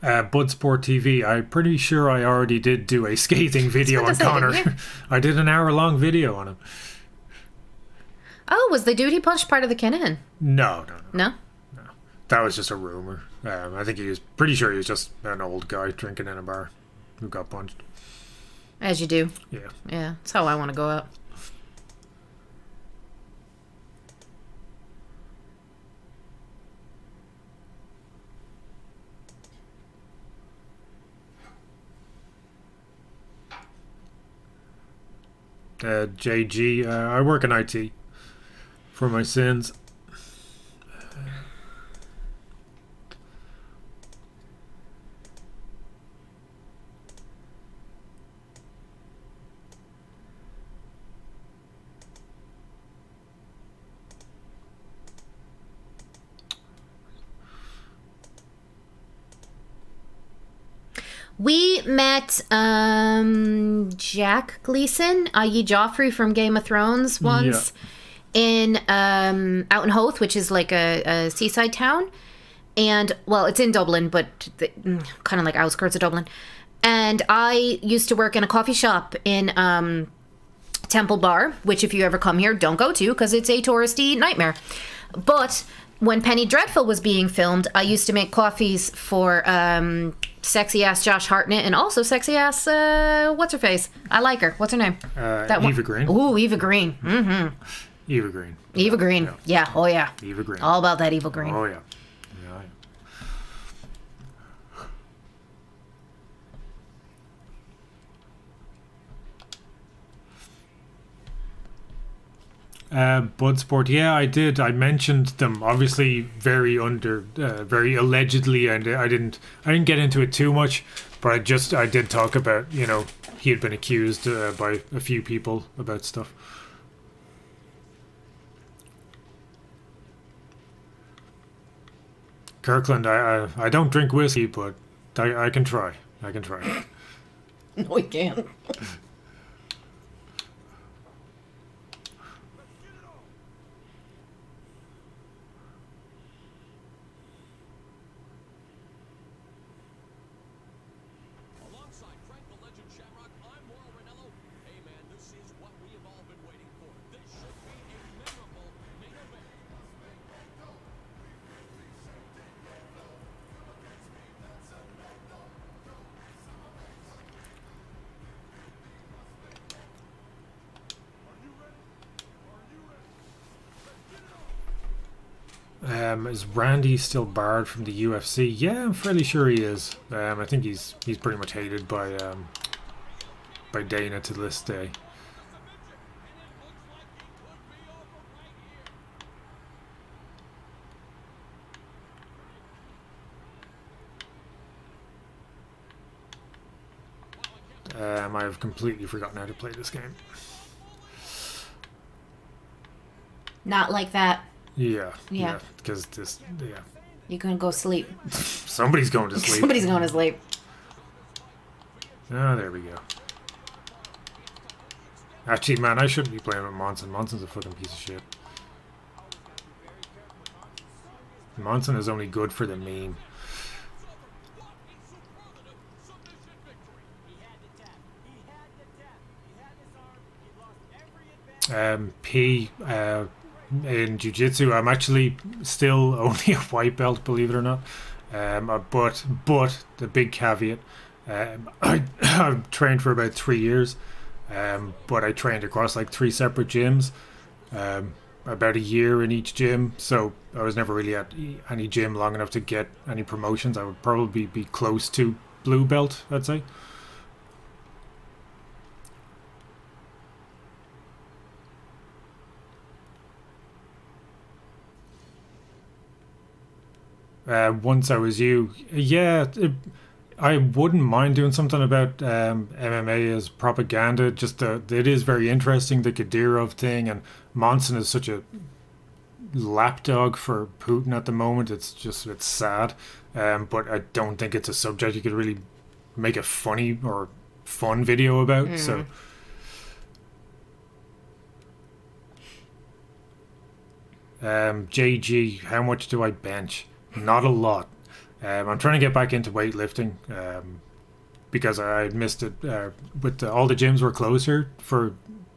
Budsport TV, I'm pretty sure I already did do a scathing video on say, Connor. didn't you? I did an hour-long video on him. Oh, was the dude he punched part of the Kinahan? No. No? That was just a rumor. I think he was pretty sure he was just an old guy drinking in a bar who got punched. As you do. Yeah. Yeah, that's how I want to go out. JG, I work in IT for my sins. We met Jack Gleason, i.e. Joffrey from Game of Thrones, once in out in Howth, which is like a seaside town. And, well, it's in Dublin, but kind of like outskirts of Dublin. And I used to work in a coffee shop in Temple Bar, which if you ever come here, don't go to because it's a touristy nightmare. But when Penny Dreadful was being filmed, I used to make coffees for sexy ass Josh Hartnett and also sexy ass what's her face? I like her. What's her name? Eva Green. Ooh, Eva Green. Mm-hmm. Eva Green. Eva Green. Yeah. Oh yeah. Eva Green. All about that Eva Green. Oh yeah. Budsport, yeah, I did. I mentioned them, obviously very allegedly, and I didn't get into it too much, but I did talk about, he had been accused by a few people about stuff. Kirkland, I don't drink whiskey, but I can try. No, you can't. Alongside Frank the Legend Shamrock, I'm Mauro Ranallo. Hey man, this is what we have all been waiting for. This should be a memorable main event. Is Randy still barred from the UFC? Yeah, I'm fairly sure he is. I think he's pretty much hated by Dana to this day. I have completely forgotten how to play this game. Not like that. Yeah. Yeah. Because You can go sleep. somebody's going to sleep. Somebody's going to sleep. Oh, there we go. Actually, man, I shouldn't be playing with Monson. Monson's a fucking piece of shit. Monson is only good for the meme. P in jiu-jitsu, I'm actually still only a white belt, believe it or not. But the big caveat, I've trained for about 3 years, but I trained across like 3 separate gyms. about a year in each gym, so I was never really at any gym long enough to get any promotions. I would probably be close to blue belt, I'd say. Once I was you, yeah, I wouldn't mind doing something about MMA as propaganda. Just it is very interesting, the Kadyrov thing, and Monson is such a lapdog for Putin at the moment. It's sad, but I don't think it's a subject you could really make a funny or fun video about. So. JG, how much do I bench? Not a lot. I'm trying to get back into weightlifting because I missed it. All the gyms were closed here for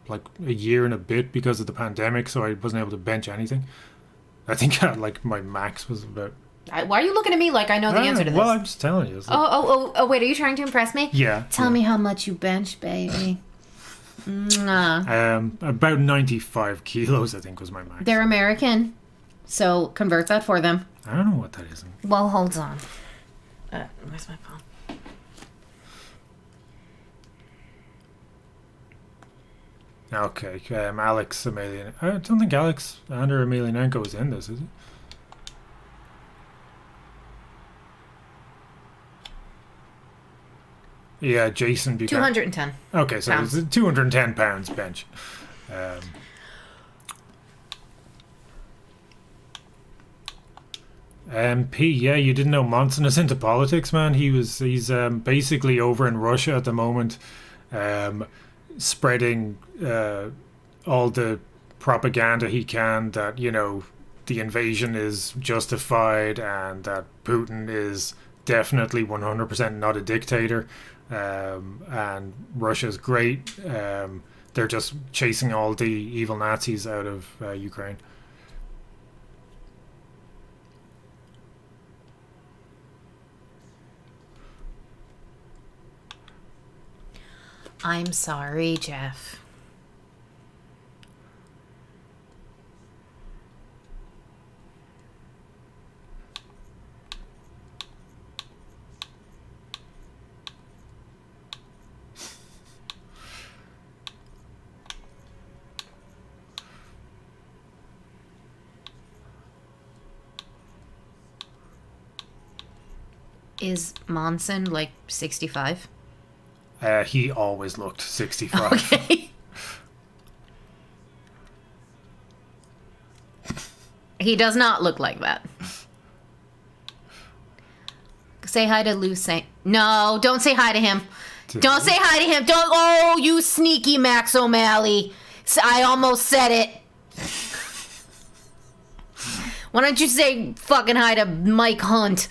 like a year and a bit because of the pandemic, so I wasn't able to bench anything. I think like my max was about. Why are you looking at me like I know the answer to this? Well, I'm just telling you. Oh, wait, are you trying to impress me? Yeah. Tell me how much you bench, baby. About 95 kilos, I think, was my max. They're American, so convert that for them. I don't know what that is. Well, hold on. Where's my phone? Okay, Alex Emelian. I don't think Alexander Emelianenko is in this, is he? Yeah, Jason Buchanan. 210. Okay, so pounds. it's 210 pounds bench. P, yeah, you didn't know Monson is into politics, man. He's basically over in Russia at the moment, spreading all the propaganda he can that, you know, the invasion is justified and that Putin is definitely 100% not a dictator, and Russia's great. They're just chasing all the evil Nazis out of Ukraine. I'm sorry, Jeff. Is Monson like 65? He always looked 65. Okay. He does not look like that. Say hi to Lou Saint. No, don't say hi to him. Don't say hi to him. Don't. Oh, you sneaky Max O'Malley. I almost said it. Why don't you say fucking hi to Mike Hunt?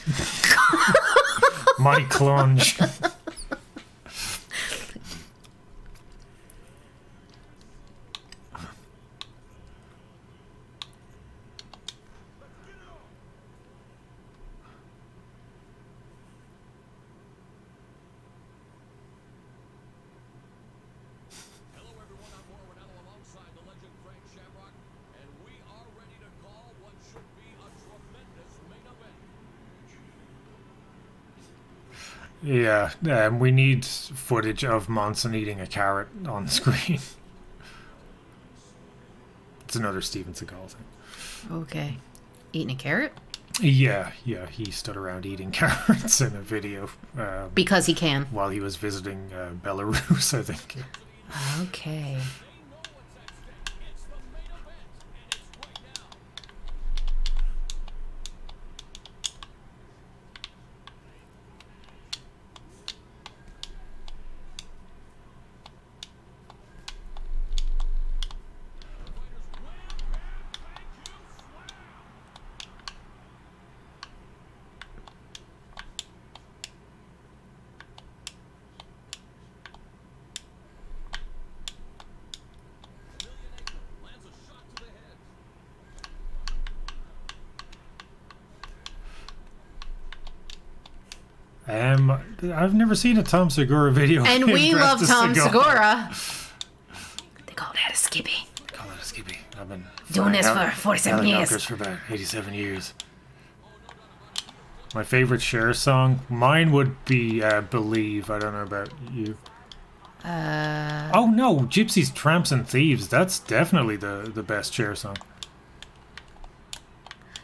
Mike Lunge. Hello, everyone. I'm Warren Allen alongside the legend Frank Shamrock, and we are ready to call what should be a tremendous main event. Yeah, we need footage of Monson eating a carrot on screen. It's another Steven Seagal thing. Okay. Eating a carrot? Yeah, he stood around eating carrots in a video Because he can. while he was visiting Belarus, I think. Okay. It's the main event, and it's right now. Lands a shot to the head. I've never seen a Tom Segura video. And of him we dressed love as Tom Seagal. Segura. They call that a skippy. Call it a skippy. I've been Doing this flying for 47 years. helicopters for about 87 years. My favorite Cher song? Mine would be Believe. I don't know about you. Oh no, Gypsies, Tramps and Thieves. That's definitely the best Cher song.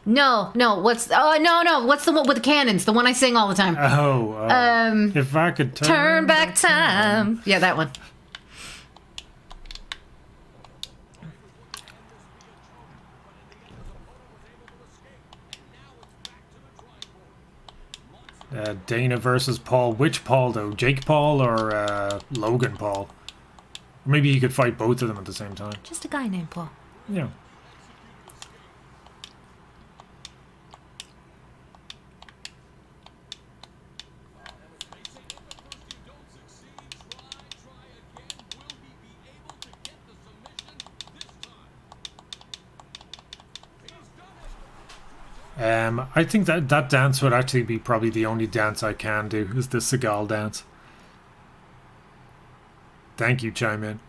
No. What's What's the one with the cannons? The one I sing all the time. If I could Turn back time. Yeah, that one. Dana versus Paul. Which Paul though? Jake Paul or Logan Paul? Maybe you could fight both of them at the same time. Just a guy named Paul. Yeah. I think that dance would actually be probably the only dance I can do, is the Seagal dance. Thank you, chime in.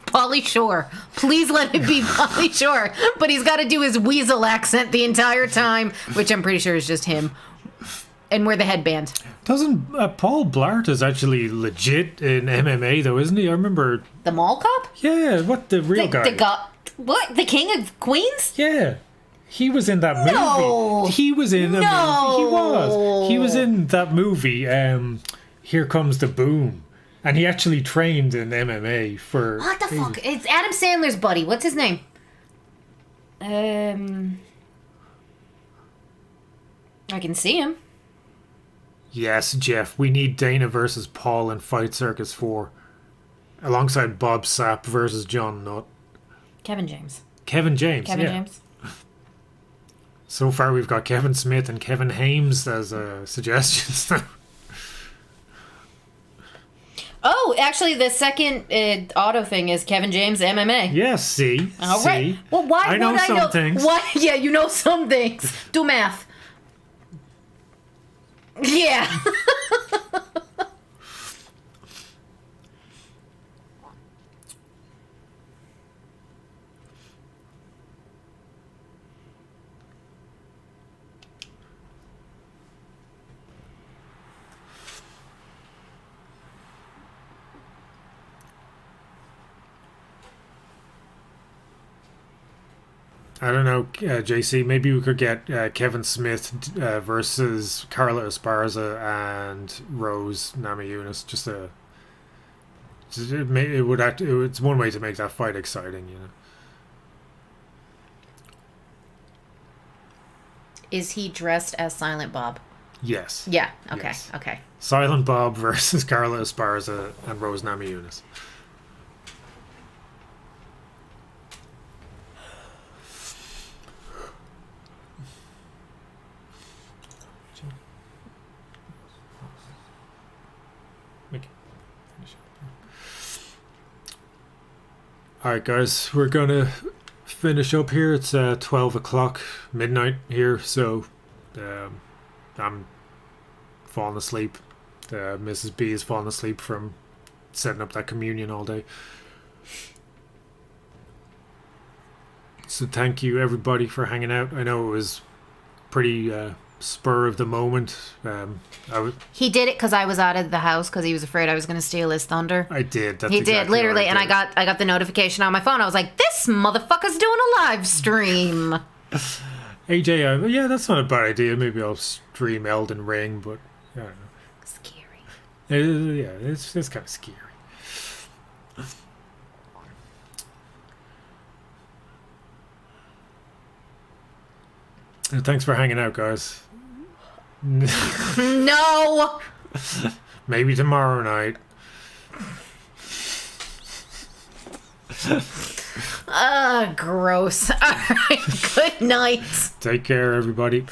Pauly Shore. Please let it be Pauly Shore. But he's got to do his weasel accent the entire time, which I'm pretty sure is just him. And wear the headband. Doesn't Paul Blart is actually legit in MMA though, isn't he? I remember The mall cop? Yeah, what the real guy? What? The King of Queens? Yeah. He was in that movie. No. He was in a movie. He was. He was in that movie, Here Comes the Boom. And he actually trained in MMA for... What the fuck? It's Adam Sandler's buddy. What's his name? I can see him. Yes, Jeff. We need Dana versus Paul in Fight Circus 4. Alongside Bob Sapp versus John Nutt. Kevin James. Kevin James, Kevin yeah. James. So far we've got Kevin Smith and Kevin Hames as suggestions. Oh, actually, the second auto thing is Kevin James MMA. Yes, see? All see? right. Well, why I know would I some know? things. Why? Yeah, you know some things. Do math. Yeah. I don't know, JC. Maybe we could get Kevin Smith versus Carla Esparza and Rose Namajunas. It's one way to make that fight exciting, you know. Is he dressed as Silent Bob? Yes. Yeah. Okay. Yes. Okay. Silent Bob versus Carla Esparza and Rose Namajunas. Alright guys, we're gonna finish up here. It's 12 o'clock, midnight here, so I'm falling asleep. Mrs. B is falling asleep from setting up that communion all day. So thank you everybody for hanging out. I know it was pretty spur of the moment. He did it because I was out of the house because he was afraid I was going to steal his thunder. I did. That's He exactly did literally, what and I got the notification on my phone. I was like, "This motherfucker's doing a live stream." AJ, yeah, that's not a bad idea. Maybe I'll stream Elden Ring, but I don't know. Scary. Yeah, it's kind of scary. Thanks for hanging out, guys. No. Maybe tomorrow night. Gross. All right. Good night. Take care, everybody.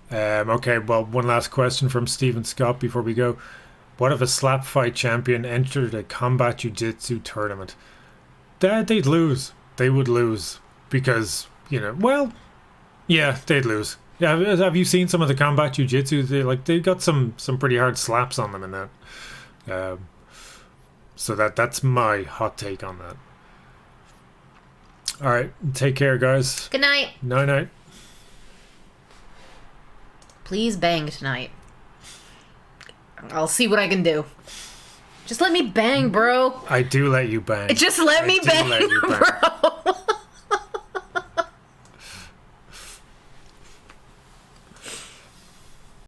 Okay, well, one last question from Stephen Scott before we go. What if a slap fight champion entered a combat jiu-jitsu tournament? They'd lose. they would lose because, well, yeah, they'd lose. Yeah, have you seen some of the combat jiu-jitsu? They got some pretty hard slaps on them in that. So that's my hot take on that. All right, take care, guys. Good night. Night. Please bang tonight. I'll see what I can do. Just let me bang, bro. I do let you bang. Just let me bang, let you bang. bro.